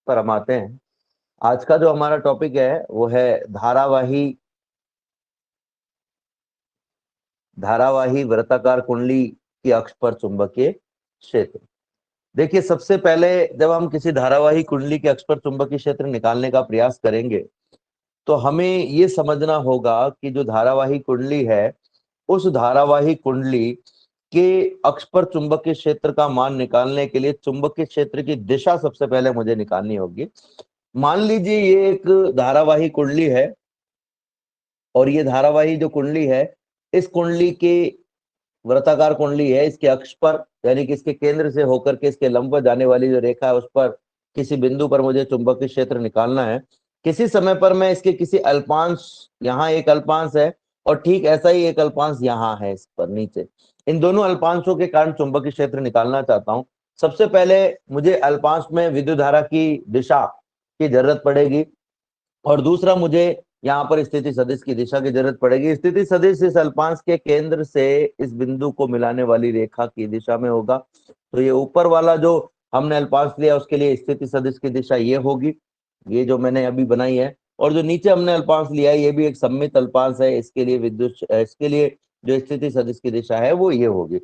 पर हम आते हैं। आज का जो हमारा टॉपिक है वो है धारावाही वृत्ताकार कुंडली की अक्ष पर चुंबकीय क्षेत्र। देखिए, सबसे पहले जब हम किसी धारावाही कुंडली के अक्ष पर चुंबकीय क्षेत्र निकालने का प्रयास करेंगे तो हमें ये समझना होगा कि जो धारावाही कुंडली है, उस धारावाही कुंडली के अक्ष पर चुंबकीय क्षेत्र का मान निकालने के लिए चुंबकीय क्षेत्र की दिशा सबसे पहले मुझे निकालनी होगी। मान लीजिए ये एक धारावाही कुंडली है और ये धारावाही जो कुंडली है, इस कुंडली के वृत्ताकार कुंडली है, इसके अक्ष पर यानी कि इसके केंद्र से होकर के इसके लंबवत जाने वाली जो रेखा है उस पर किसी बिंदु पर मुझे चुंबकीय क्षेत्र निकालना है। किसी समय पर मैं इसके किसी अल्पांश, यहाँ एक अल्पांश है और ठीक ऐसा ही एक अल्पांश यहाँ है इस पर नीचे, इन दोनों अल्पांशों के कारण चुंबकीय क्षेत्र निकालना चाहता हूं। सबसे पहले मुझे अल्पांश में विद्युत धारा की दिशा की जरूरत पड़ेगी और दूसरा मुझे यहाँ पर स्थिति सदिश की दिशा की जरूरत पड़ेगी। स्थिति सदिश इस अल्पांश के केंद्र से इस बिंदु को मिलाने वाली रेखा की दिशा में होगा। तो ये ऊपर वाला जो हमने अल्पांश लिया उसके लिए स्थिति सदिश की दिशा ये होगी, ये जो मैंने अभी बनाई है। और जो नीचे हमने अल्पांश लिया है ये भी एक सममित अल्पांश है, इसके लिए जो स्थिति सदिश की दिशा है वो ये होगी।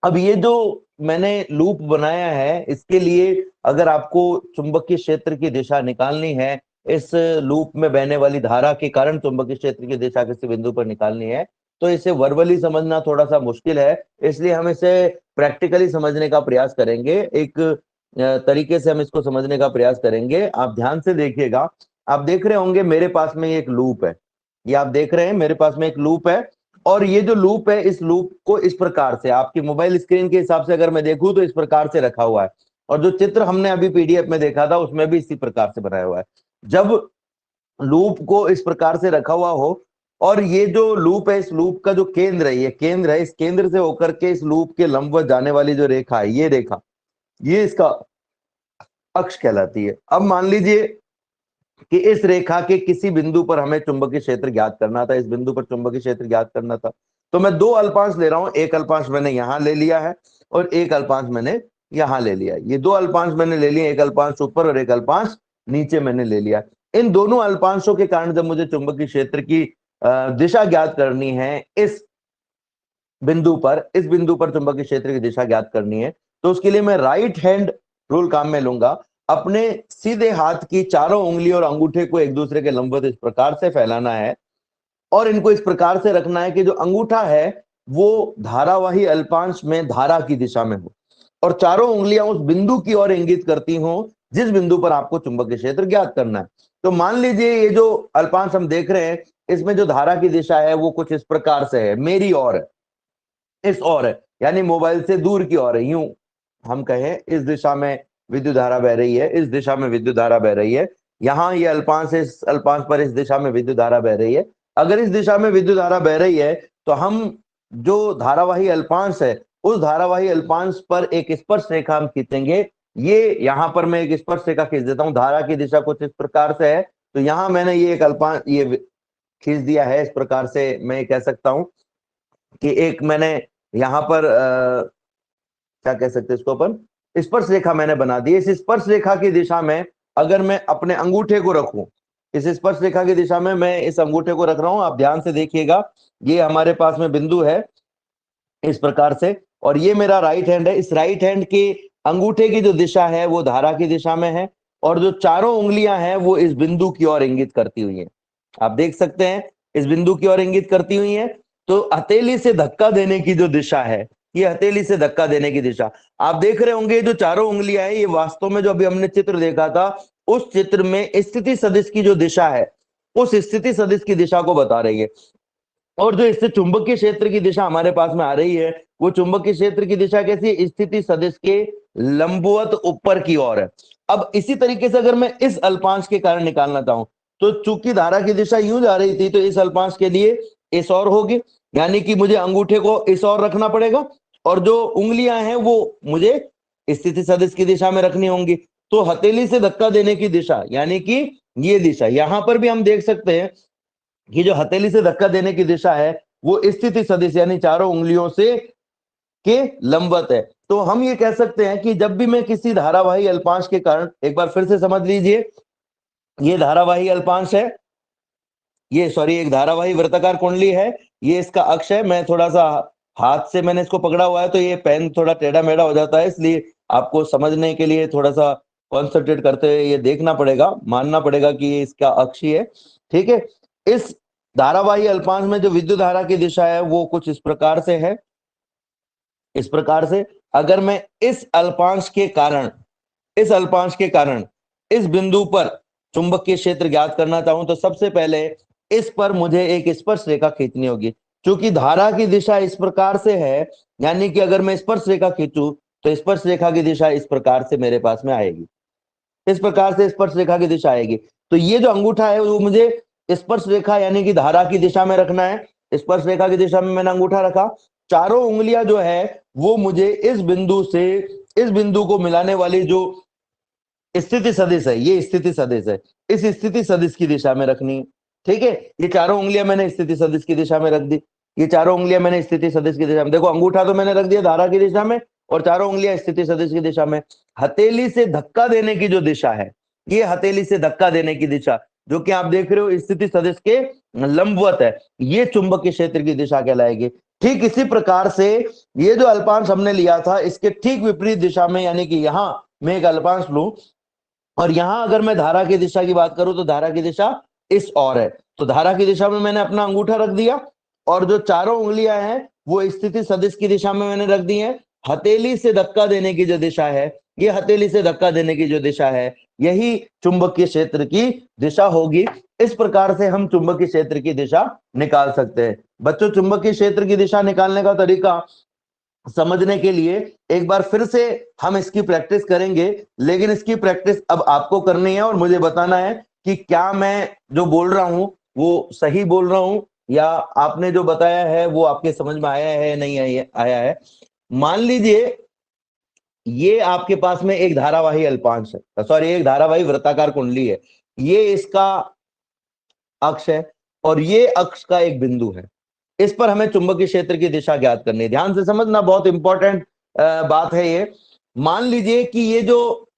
अब ये जो मैंने लूप बनाया है, इसके लिए अगर आपको चुंबकीय क्षेत्र की दिशा निकालनी है, इस लूप में बहने वाली धारा के कारण चुंबकीय क्षेत्र की दिशा किसी बिंदु पर निकालनी है, तो इसे वर्बली समझना थोड़ा सा मुश्किल है, इसलिए हम इसे प्रैक्टिकली समझने का प्रयास करेंगे। एक तरीके से हम इसको समझने का प्रयास करेंगे। आप ध्यान से देखिएगा, आप देख रहे होंगे मेरे पास में एक लूप है, ये आप देख रहे हैं मेरे पास में एक लूप है और ये जो लूप है, इस लूप को इस प्रकार से आपकी मोबाइल स्क्रीन के हिसाब से अगर मैं देखूं तो इस प्रकार से रखा हुआ है और जो चित्र हमने अभी पीडीएफ में देखा था उसमें भी इसी प्रकार से बनाया हुआ है। जब लूप को इस प्रकार से रखा हुआ हो और ये जो लूप है, इस लूप का जो केंद्र है, ये केंद्र है, इस केंद्र से होकर के इस लूप के लंबवत जाने वाली जो रेखा है, ये रेखा, ये इसका अक्ष कहलाती है। अब मान लीजिए कि इस रेखा के किसी बिंदु पर हमें चुंबकीय क्षेत्र ज्ञात करना था, इस बिंदु पर चुंबकीय क्षेत्र ज्ञात करना था, तो मैं दो अल्पांश ले रहा हूं, एक अल्पांश मैंने यहां ले लिया है और एक अल्पांश मैंने यहां ले लिया है। ये दो अल्पांश मैंने ले लिए, एक अल्पांश ऊपर और एक अल्पांश नीचे मैंने ले लिया। इन दोनों अल्पांशों के कारण जब मुझे चुंबकीय क्षेत्र की दिशा ज्ञात करनी है, इस बिंदु पर चुंबकीय क्षेत्र की दिशा ज्ञात करनी है, तो उसके लिए मैं राइट हैंड रूल काम में लूंगा। अपने सीधे हाथ की चारों उंगली और अंगूठे को एक दूसरे के लंबवत इस प्रकार से फैलाना है और इनको इस प्रकार से रखना है कि जो अंगूठा है वो धारावाही अल्पांश में धारा की दिशा में हो और चारों उंगलियां उस बिंदु की ओर इंगित करती हो जिस बिंदु पर आपको चुंबकीय क्षेत्र ज्ञात करना है। तो मान लीजिए ये जो अल्पांश हम देख रहे हैं, इसमें जो धारा की दिशा है वो कुछ इस प्रकार से है, मेरी ओर है, इस ओर है, यानी मोबाइल से दूर की ओर है। यूं हम कहें इस दिशा में विद्युत धारा बह रही है, इस दिशा में विद्युत धारा बह रही है, यहाँ ये अल्पांश है, इस अल्पांश पर इस दिशा में विद्युत धारा बह रही है। अगर इस दिशा में विद्युत धारा बह रही है तो हम जो धारावाही अल्पांश है उस धारावाही अल्पांश पर एक स्पर्श रेखा हम खींचेंगे। ये यहाँ पर मैं एक स्पर्श रेखा खींच देता हूँ, धारा की दिशा कुछ इस प्रकार से है, तो यहाँ मैंने ये एक अल्पांश ये खींच दिया है। इस प्रकार से मैं कह सकता हूं कि एक मैंने यहाँ पर क्या कह सकते हैं इसको अपन, स्पर्श रेखा मैंने बना दी। इस स्पर्श रेखा की दिशा में अगर मैं अपने अंगूठे को रखूं, इस स्पर्श रेखा की दिशा में मैं इस अंगूठे को रख रहा हूं, आप ध्यान से देखिएगा, ये हमारे पास में बिंदु है इस प्रकार से और ये मेरा राइट हैंड है। इस राइट हैंड के अंगूठे की जो दिशा है वो धारा की दिशा में है और जो चारों उंगलियां हैं वो इस बिंदु की ओर इंगित करती हुई हैं। आप देख सकते हैं इस बिंदु की ओर इंगित करती हुई है। तो हथेली से धक्का देने की जो दिशा है, ये हथेली से धक्का देने की दिशा, आप देख रहे होंगे जो चारों उंगलियां है ये वास्तव में जो अभी हमने चित्र देखा था उस चित्र में स्थिति सदिश की जो दिशा है उस स्थिति सदिश की दिशा को बता रही है। और जो इससे चुंबकीय क्षेत्र की दिशा हमारे पास में आ रही है वो चुंबकीय क्षेत्र की दिशा कैसी है, स्थिति सदिश के लंबवत ऊपर की ओर है। अब इसी तरीके से अगर मैं इस अल्पांश के कारण निकालना चाहूं तो चूंकि धारा की दिशा यूं जा रही थी तो इस अल्पांश के लिए इस ओर होगी, यानी कि मुझे अंगूठे को इस ओर रखना पड़ेगा और जो उंगलियां हैं वो मुझे स्थिति सदिश की दिशा में रखनी होंगी। तो हथेली से धक्का देने की दिशा यानी कि ये दिशा, यहां पर भी हम देख सकते हैं कि जो हथेली से धक्का देने की दिशा है वो स्थिति सदिश यानी चारों उंगलियों से के लंबवत है। तो हम ये कह सकते हैं कि जब भी मैं किसी धारावाही अल्पांश के कारण, एक बार फिर से समझ लीजिए, ये धारावाही अल्पांश है, ये सॉरी एक धारावाही वृत्ताकार कुंडली है, ये इसका अक्ष है। मैं थोड़ा सा हाथ से मैंने इसको पकड़ा हुआ है तो ये पेन थोड़ा टेढ़ा मेढ़ा हो जाता है, इसलिए आपको समझने के लिए थोड़ा सा कॉन्सेंट्रेट करते हुए ये देखना पड़ेगा, मानना पड़ेगा कि ये इसका अक्ष ही है। ठीक है, इस धारावाही अल्पांश में जो विद्युत धारा की दिशा है वो कुछ इस प्रकार से है, इस प्रकार से। अगर मैं इस अल्पांश के कारण, इस अल्पांश के कारण इस बिंदु पर चुंबकीय क्षेत्र ज्ञात करना चाहूं तो सबसे पहले इस पर मुझे एक स्पर्श रेखा खींचनी होगी। क्योंकि धारा की दिशा इस प्रकार से है, यानी कि अगर मैं स्पर्श रेखा खींचूं तो स्पर्श रेखा की दिशा इस प्रकार से मेरे पास में आएगी, इस प्रकार से स्पर्श रेखा की दिशा आएगी। तो ये जो अंगूठा है वो मुझे स्पर्श रेखा यानी कि धारा की दिशा में रखना है। स्पर्श रेखा की दिशा में मैंने अंगूठा रखा, चारों उंगलियां जो है वो मुझे इस बिंदु से इस बिंदु को मिलाने वाली जो स्थिति सदिश है, ये स्थिति सदिश है, इस स्थिति सदिश की दिशा में रखनी है। ठीक है, ये चारों उंगलियां मैंने स्थिति सदिश की दिशा में रख दी, ये चारों उंगलियां मैंने स्थिति सदिश की दिशा में, देखो अंगूठा तो मैंने रख दिया धारा की दिशा में और चारों उंगलियां स्थिति सदिश की दिशा में। हथेली से धक्का देने की जो दिशा है, ये हथेली से धक्का देने की दिशा जो कि आप देख रहे हो स्थिति सदिश के लंबवत है, ये चुंबकीय क्षेत्र की दिशा कहलाएगी। ठीक इसी प्रकार से ये जो अल्पांश हमने लिया था इसके ठीक विपरीत दिशा में, यानी कि यहां मैं एक अल्पांश लूं और यहां अगर मैं धारा की दिशा की बात करूं तो धारा की दिशा इस ओर है, तो धारा की दिशा में मैंने अपना अंगूठा रख दिया और जो चारों उंगलियां हैं वो स्थिति सदिश की दिशा में मैंने रख दी है। हथेली से धक्का देने की जो दिशा है, ये हथेली से धक्का देने की जो दिशा है, यही चुंबकीय क्षेत्र की दिशा होगी। इस प्रकार से हम चुंबकीय क्षेत्र की दिशा निकाल सकते हैं। बच्चों, चुंबकीय क्षेत्र की दिशा निकालने का तरीका समझने के लिए एक बार फिर से हम इसकी प्रैक्टिस करेंगे, लेकिन इसकी प्रैक्टिस अब आपको करनी है और मुझे बताना है कि क्या मैं जो बोल रहा हूं वो सही बोल रहा हूं या आपने जो बताया है वो आपके समझ में आया है नहीं आया है। मान लीजिए ये आपके पास में एक धारावाही अल्पांश है, सॉरी एक धारावाही वृत्ताकार कुंडली है, ये इसका अक्ष है और ये अक्ष का एक बिंदु है, इस पर हमें चुंबकीय क्षेत्र की दिशा ज्ञात करनी है। ध्यान से समझना, बहुत इंपॉर्टेंट बात है ये। मान लीजिए कि ये जो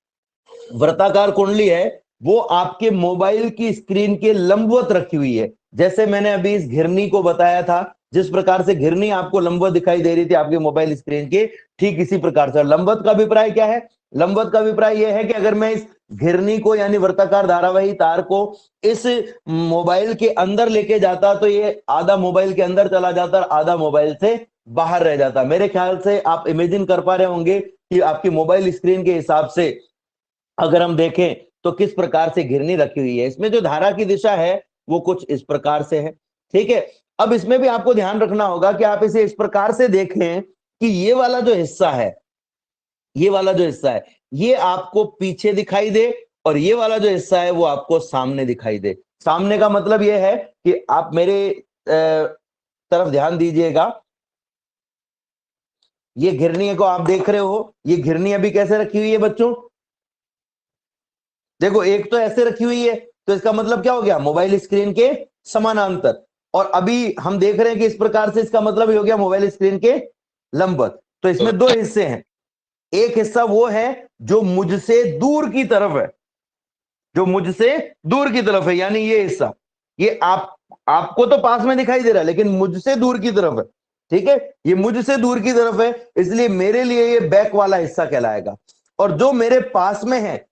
वृत्ताकार कुंडली है वो आपके मोबाइल की स्क्रीन के लंबवत रखी हुई है, जैसे मैंने अभी इस घिरनी को बताया था, जिस प्रकार से घिरनी आपको लंबवत दिखाई दे रही थी आपके मोबाइल स्क्रीन के, ठीक इसी प्रकार से लंबवत का अभिप्राय क्या है? लंबवत का अभिप्राय यह है कि अगर मैं इस घिरनी को यानी वृत्ताकार धारावाही तार को इस मोबाइल के अंदर लेके जाता तो ये आधा मोबाइल के अंदर चला जाता और आधा मोबाइल से बाहर रह जाता। मेरे ख्याल से आप इमेजिन कर पा रहे होंगे कि आपकी मोबाइल स्क्रीन के हिसाब से अगर हम देखें तो किस प्रकार से घिरनी रखी हुई है। इसमें जो धारा की दिशा है वो कुछ इस प्रकार से है। ठीक है, अब इसमें भी आपको ध्यान रखना होगा कि आप इसे इस प्रकार से देखें कि ये वाला जो हिस्सा है, ये वाला जो हिस्सा है ये आपको पीछे दिखाई दे और ये वाला जो हिस्सा है वो आपको सामने दिखाई दे। सामने का मतलब ये है कि आप मेरे तरफ ध्यान दीजिएगा, ये घिरनी को आप देख रहे हो, ये घिरनी अभी कैसे रखी हुई है बच्चों? देखो, एक तो ऐसे रखी हुई है तो इसका मतलब क्या हो गया? मोबाइल स्क्रीन के समानांतर। और अभी हम देख रहे हैं कि इस प्रकार से, इसका मतलब ही हो गया मोबाइल स्क्रीन के लंबवत। तो इसमें दो हिस्से हैं, एक हिस्सा वो है जो मुझसे दूर की तरफ है, जो मुझसे दूर की तरफ है, यानी ये हिस्सा, ये आपको तो पास में दिखाई दे रहा है लेकिन मुझसे दूर की तरफ है। ठीक है, ये मुझसे दूर की तरफ है, इसलिए मेरे लिए ये बैक वाला हिस्सा कहलाएगा। और जो मेरे पास में है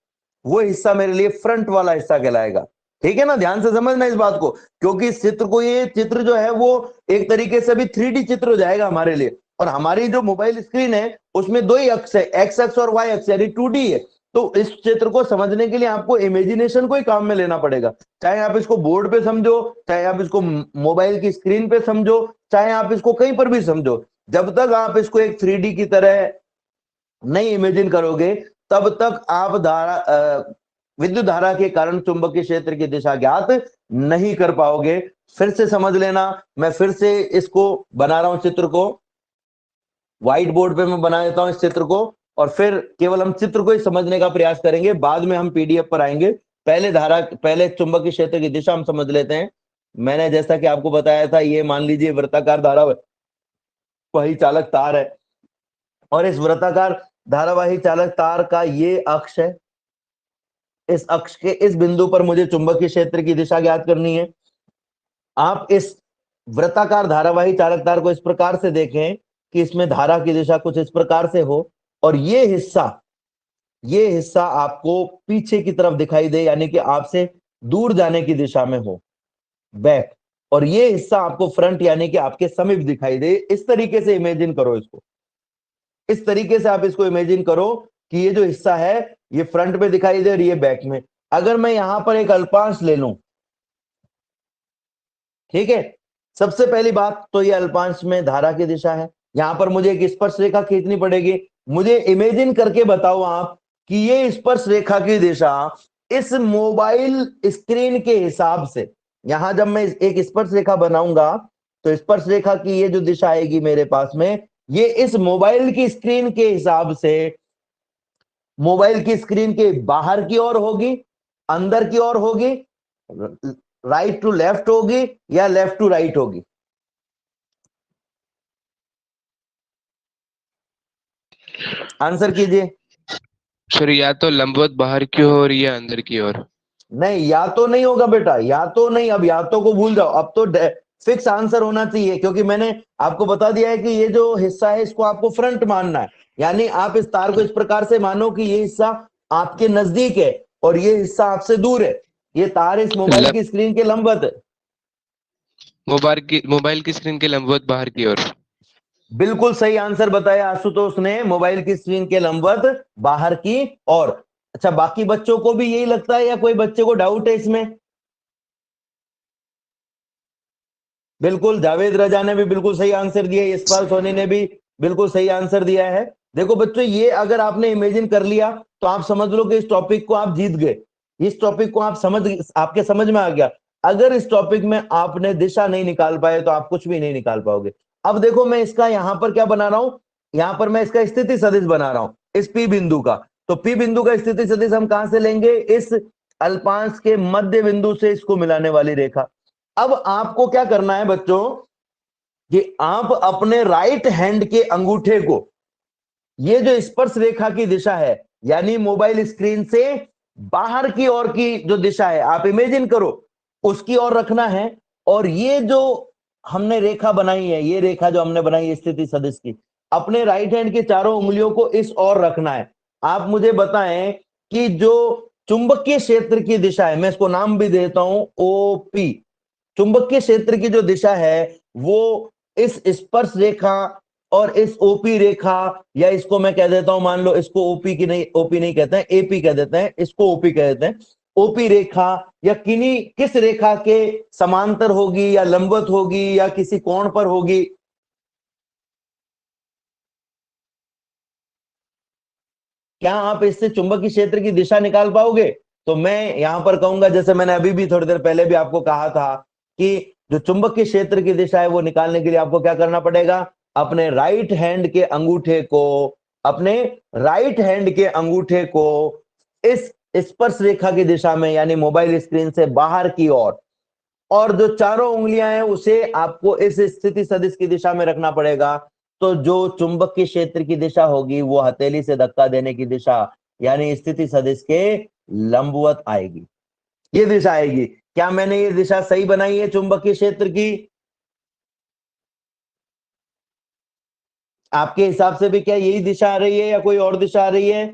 वो हिस्सा मेरे लिए फ्रंट वाला हिस्सा कहलाएगा। ठीक है ना, ध्यान से समझना इस बात को, क्योंकि इस चित्र को, ये चित्र जो है वो एक तरीके से अभी 3D चित्र हो जाएगा हमारे लिए। और हमारी जो मोबाइल स्क्रीन है उसमें दो ही अक्ष है, एक्स अक्ष और वाई अक्ष, यानी 2D है। तो इस चित्र को समझने के लिए आपको इमेजिनेशन को ही काम में लेना पड़ेगा, चाहे आप इसको बोर्ड पे समझो, चाहे आप इसको मोबाइल की स्क्रीन पे समझो, चाहे आप इसको कहीं पर भी समझो, जब तक आप इसको एक 3D की तरह नहीं इमेजिन करोगे तब तक आप विद्युत धारा के कारण चुंबकीय क्षेत्र की दिशा ज्ञात नहीं कर पाओगे। फिर से समझ लेना, मैं फिर से इसको बना रहा हूं, चित्र को व्हाइट बोर्ड पे मैं बना देता हूं इस चित्र को, और फिर केवल हम चित्र को ही समझने का प्रयास करेंगे, बाद में हम पीडीएफ पर आएंगे। पहले चुंबकीय क्षेत्र की दिशा हम समझ लेते हैं। मैंने जैसा कि आपको बताया था, ये मान लीजिए वृत्ताकार धारा वही चालक तार है, और इस वृत्ताकार धारावाही चालक तार का ये अक्ष है। इस अक्ष के इस बिंदु पर मुझे चुंबकीय क्षेत्र की दिशा ज्ञात करनी है। आप इस वृत्ताकार धारावाही चालक तार को इस प्रकार से देखें कि इसमें धारा की दिशा कुछ इस प्रकार से हो, और ये हिस्सा आपको पीछे की तरफ दिखाई दे, यानी कि आपसे दूर जाने की दिशा में हो, बैक, और ये हिस्सा आपको फ्रंट यानी कि आपके समीप दिखाई दे। इस तरीके से इमेजिन करो इसको, इस तरीके से आप इसको इमेजिन करो कि ये जो हिस्सा है ये फ्रंट में दिखाई दे और ये बैक में। अगर मैं यहां पर एक अल्पांश ले लूं, ठीक है, सबसे पहली बात तो ये अल्पांश में धारा की दिशा है। यहां पर मुझे एक स्पर्श रेखा खींचनी पड़ेगी। मुझे इमेजिन करके बताओ आप कि ये स्पर्श रेखा की दिशा इस मोबाइल स्क्रीन के हिसाब से, यहां जब मैं एक स्पर्श रेखा बनाऊंगा तो स्पर्श रेखा की ये जो दिशा आएगी मेरे पास में, ये इस मोबाइल की स्क्रीन के हिसाब से मोबाइल की स्क्रीन के बाहर की ओर होगी, अंदर की ओर होगी, राइट टू लेफ्ट होगी, या लेफ्ट टू राइट होगी? आंसर कीजिए। सर या तो लंबवत बाहर की ओर या अंदर की ओर। नहीं, या तो नहीं होगा बेटा, या तो नहीं। अब या तो को भूल जाओ, अब तो फिक्स आंसर होना चाहिए, क्योंकि मैंने आपको बता दिया है कि ये जो हिस्सा है इसको आपको फ्रंट मानना है। यानी आप इस तार को इस प्रकार से मानो कि ये हिस्सा आपके नजदीक है और ये हिस्सा आपसे दूर है। ये तार इस मोबाइल की स्क्रीन के लंबवत है। मोबाइल की स्क्रीन के लंबवत बाहर की ओर। बिल्कुल सही आंसर बताया आशुतोष ने, मोबाइल की स्क्रीन के लंबवत बाहर की ओर। अच्छा, बाकी बच्चों को भी यही लगता है या कोई बच्चे को डाउट है इसमें? बिल्कुल, जावेद रजा ने भी बिल्कुल सही आंसर दिया, यशपाल सोनी ने भी बिल्कुल सही आंसर दिया है। देखो बच्चों, ये अगर आपने इमेजिन कर लिया तो आप समझ लो कि इस टॉपिक को आप जीत गए। इस टॉपिक को आपके समझ में आ गया। अगर इस टॉपिक में आपने दिशा नहीं निकाल पाए तो आप कुछ भी नहीं निकाल पाओगे। अब देखो, मैं इसका यहां पर क्या बना रहा हूं, यहां पर मैं इसका स्थिति सदिश बना रहा हूं, इस पी बिंदु का। तो पी बिंदु का स्थिति सदिश हम कहां से लेंगे? इस अल्पांश के मध्य बिंदु से इसको मिलाने वाली रेखा। अब आपको क्या करना है बच्चों कि आप अपने राइट हैंड के अंगूठे को, ये जो स्पर्श रेखा की दिशा है यानी मोबाइल स्क्रीन से बाहर की ओर की जो दिशा है, आप इमेजिन करो उसकी ओर रखना है। और ये जो हमने रेखा बनाई है, ये रेखा जो हमने बनाई है स्थिति सदिश की, अपने राइट हैंड की चारों उंगलियों को इस ओर रखना है। आप मुझे बताएं कि जो चुंबकीय क्षेत्र की दिशा है, मैं इसको नाम भी देता हूं ओपी, चुंबकीय क्षेत्र की जो दिशा है वो इस स्पर्श रेखा और इस ओपी रेखा, या इसको मैं कह देता हूं, मान लो इसको ओपी की नहीं, ओपी नहीं कहते हैं, एपी कह देते हैं, इसको ओपी कह देते हैं। ओपी रेखा या किस रेखा के समांतर होगी या लंबवत होगी या किसी कोण पर होगी? क्या आप इससे चुंबकीय क्षेत्र की दिशा निकाल पाओगे? तो मैं यहां पर कहूंगा, जैसे मैंने अभी भी थोड़ी देर पहले भी आपको कहा था कि जो चुंबकीय क्षेत्र की दिशा है वो निकालने के लिए आपको क्या करना पड़ेगा? अपने राइट हैंड के अंगूठे को, अपने राइट हैंड के अंगूठे को इस स्पर्श रेखा की दिशा में यानी मोबाइल स्क्रीन से बाहर की ओर, और जो चारों उंगलियां हैं उसे आपको इस स्थिति सदिश की दिशा में रखना पड़ेगा। तो जो चुंबकीय क्षेत्र की दिशा होगी वो हथेली से धक्का देने की दिशा यानी स्थिति सदिश के लंबवत आएगी, ये दिशा आएगी। क्या मैंने ये दिशा सही बनाई है चुंबकीय क्षेत्र की? आपके हिसाब से भी क्या यही दिशा आ रही है या कोई और दिशा आ रही है?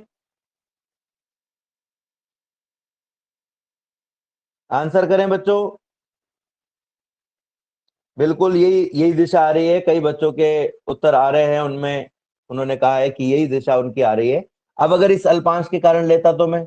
आंसर करें बच्चों। बिल्कुल यही यही दिशा आ रही है। कई बच्चों के उत्तर आ रहे हैं, उनमें उन्होंने कहा है कि यही दिशा उनकी आ रही है। अब अगर इस अल्पांश के कारण लेता तो मैं,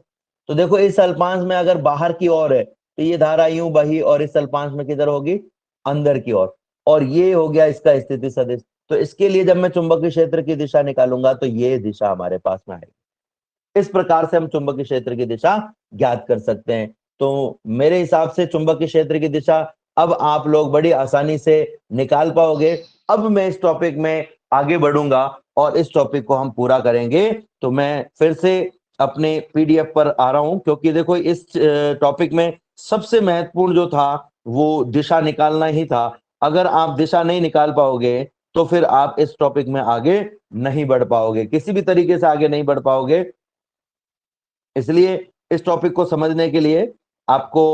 तो देखो इस अल्पांश में अगर बाहर की ओर है तो ये धारा यूं बही, और इस अल्पांश में किधर होगी? अंदर की ओर। और ये हो गया इसका स्थिति सदिश। तो इसके लिए जब मैं चुंबकीय क्षेत्र की दिशा निकालूंगा तो ये दिशा हमारे पास में आएगी। इस प्रकार से हम चुंबकीय क्षेत्र की दिशा ज्ञात कर सकते हैं। तो मेरे हिसाब से चुंबकीय क्षेत्र की दिशा अब आप लोग बड़ी आसानी से निकाल पाओगे। अब मैं इस टॉपिक में आगे बढ़ूंगा और इस टॉपिक को हम पूरा करेंगे। तो मैं फिर से अपने पीडीएफ पर आ रहा हूं, क्योंकि देखो इस टॉपिक में सबसे महत्वपूर्ण जो था वो दिशा निकालना ही था। अगर आप दिशा नहीं निकाल पाओगे तो फिर आप इस टॉपिक में आगे नहीं बढ़ पाओगे, किसी भी तरीके से आगे नहीं बढ़ पाओगे। इसलिए इस टॉपिक को समझने के लिए आपको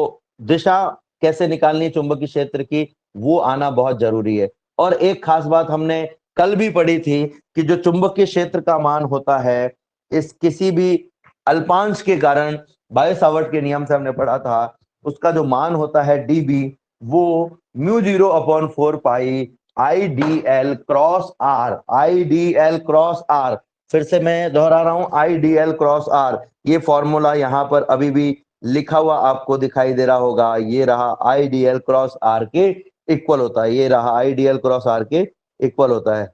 दिशा कैसे निकालनी है चुंबकीय क्षेत्र की, वो आना बहुत जरूरी है। और एक खास बात हमने कल भी पढ़ी थी कि जो चुंबकीय क्षेत्र का मान होता है, इस किसी भी अल्पांश के कारण, बायो सावर्ट के नियम से हमने पढ़ा था, उसका जो मान होता है dB, वो μ0/4 पाई IDL cross R, IDL cross R। फिर से मैं दोहरा रहा हूं, IDL क्रॉस R। ये फॉर्मूला यहाँ पर अभी भी लिखा हुआ आपको दिखाई दे रहा होगा, ये रहा IDL क्रॉस R के इक्वल होता है, ये रहा IDL क्रॉस R के इक्वल होता है।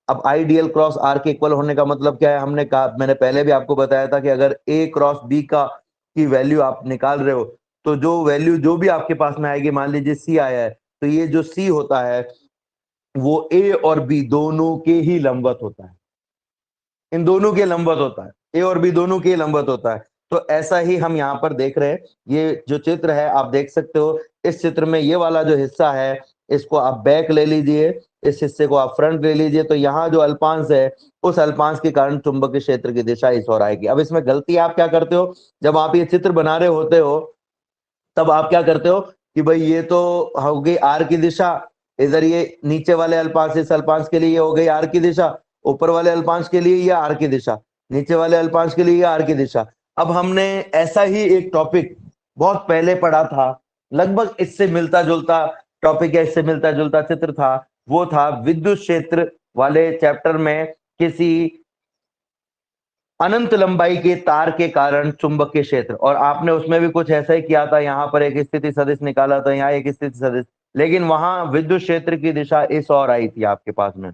अब IDL क्रॉस R के इक्वल होने का मतलब क्या है, हमने कहा, मैंने पहले भी आपको बताया था कि अगर A क्रॉस B की वैल्यू आप निकाल रहे हो, तो जो वैल्यू जो भी आपके पास में आएगी, मान लीजिए C आया है, तो ये जो C होता है वो A और B दोनों के ही लंबवत होता है, इन दोनों के लंबवत होता है, ए और बी दोनों के लंबवत होता है। तो ऐसा ही हम यहाँ पर देख रहे हैं, ये जो चित्र है आप देख सकते हो, इस चित्र में ये वाला जो हिस्सा है, इसको आप बैक ले लीजिए, इस हिस्से को आप फ्रंट ले लीजिए, तो यहाँ जो अल्पांश है, उस अल्पांश के कारण चुंबकीय क्षेत्र की दिशा इस ओर आएगी। अब इसमें गलती आप क्या करते हो, जब आप ये चित्र बना रहे होते हो, तब आप क्या करते हो कि भाई ये तो हो गई आर की दिशा, इधर ये नीचे वाले अल्पांश, इस अल्पांश के लिए ये हो गई आर की दिशा, ऊपर वाले अल्पांश के लिए ये आर की दिशा, नीचे वाले अल्पांश के लिए ये आर की दिशा। अब हमने ऐसा ही एक टॉपिक बहुत पहले पढ़ा था, लगभग इससे मिलता जुलता टॉपिक है, इससे मिलता जुलता चित्र था, वो था विद्युत क्षेत्र वाले चैप्टर में किसी अनंत लंबाई के तार के कारण चुंबकीय क्षेत्र, और आपने उसमें भी कुछ ऐसा ही किया था, यहाँ पर एक स्थिति सदिश निकाला था, यहाँ एक स्थिति सदिश, लेकिन वहां विद्युत क्षेत्र की दिशा इस ओर आई थी आपके पास में।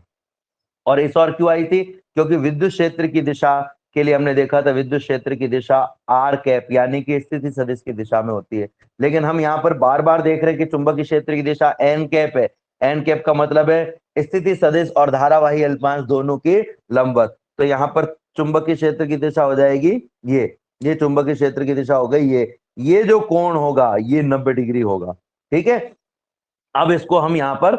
और इस ओर क्यों आई थी, क्योंकि विद्युत क्षेत्र की दिशा के लिए हमने देखा था विद्युत क्षेत्र की दिशा आर कैप यानी कि स्थिति सदिश की दिशा में होती है। लेकिन हम यहाँ पर बार बार देख रहे हैं कि चुंबकीय क्षेत्र की दिशा एन कैप है, एन कैप का मतलब है स्थिति सदिश और धारावाही अल्पांश दोनों के लंबवत। तो यहाँ पर चुंबकीय क्षेत्र की दिशा हो जाएगी ये चुंबकीय क्षेत्र की दिशा हो गई ये जो कोण होगा ये 90 डिग्री होगा। ठीक है, अब इसको हम यहाँ पर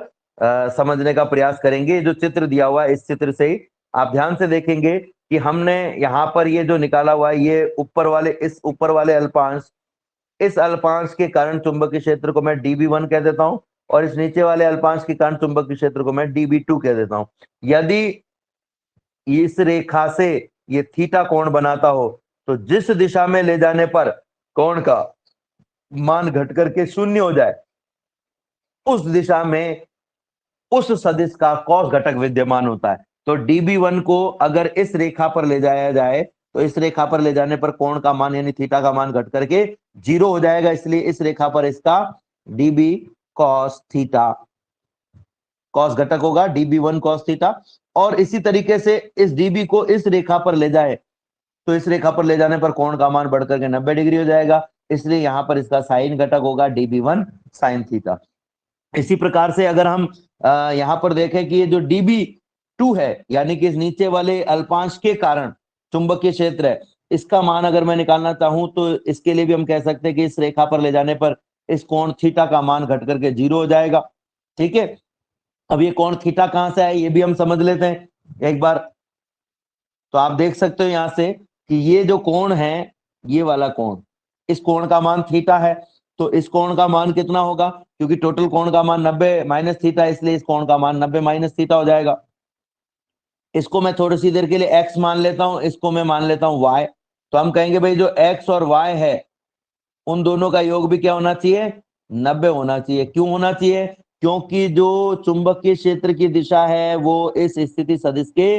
समझने का प्रयास करेंगे। जो चित्र दिया हुआ है, इस चित्र से ही आप ध्यान से देखेंगे कि हमने यहाँ पर ये जो निकाला हुआ है, ये ऊपर वाले, इस ऊपर वाले अल्पांश, इस अल्पांश के कारण चुंबकीय क्षेत्र को मैं dB1 कह देता हूं, और इस नीचे वाले अल्पांश के कारण चुंबकीय क्षेत्र को मैं dB2 कह देता हूं। यदि इस रेखा से ये थीटा कोण बनाता हो, तो जिस दिशा में ले जाने पर कोण का मान घट करके शून्य हो जाए, उस दिशा में उस सदिश का कॉस घटक विद्यमान होता है। तो dB1 को अगर इस रेखा पर ले जाया जाए, तो इस रेखा पर ले जाने पर कोण का मान यानी थीटा का मान घट करके 0 हो जाएगा, इसलिए इस रेखा पर इसका dB cos थीटा कॉस घटक होगा, dB1 cos थीटा। और इसी तरीके से इस dB को इस रेखा पर ले जाए, तो इस रेखा पर ले जाने पर कोण का मान बढ़कर के 90 डिग्री हो जाएगा, इसलिए यहां पर इसका साइन घटक होगा dB1 sin थीटा। इसी प्रकार से अगर हम यहाँ पर देखें कि ये जो dB2 है, यानी कि इस नीचे वाले अल्पांश के कारण चुंबकीय क्षेत्र है, इसका मान अगर मैं निकालना चाहूं, तो इसके लिए भी हम कह सकते हैं कि इस रेखा पर ले जाने पर इस कोण थीटा का मान घट करके 0 हो जाएगा। ठीक है, अब ये कोण थीटा कहां से आया ये भी हम समझ लेते हैं एक बार। तो आप देख सकते हो यहां से कि ये जो कोण है, ये वाला कोण, इस कोण का मान थीटा है, तो इस कोण का मान कितना होगा, क्योंकि टोटल कोण का मान 90 माइनस थीटा, इसलिए इस कोण का मान 90 माइनस थीटा हो जाएगा। इसको मैं थोड़ी सी देर के लिए x मान लेता हूं, इसको मैं मान लेता हूं y। तो हम कहेंगे भाई जो x और y है, उन दोनों का योग भी क्या होना चाहिए, 90 होना चाहिए। क्यों होना चाहिए, क्योंकि जो चुंबकीय क्षेत्र की दिशा है वो इस स्थिति सदिश के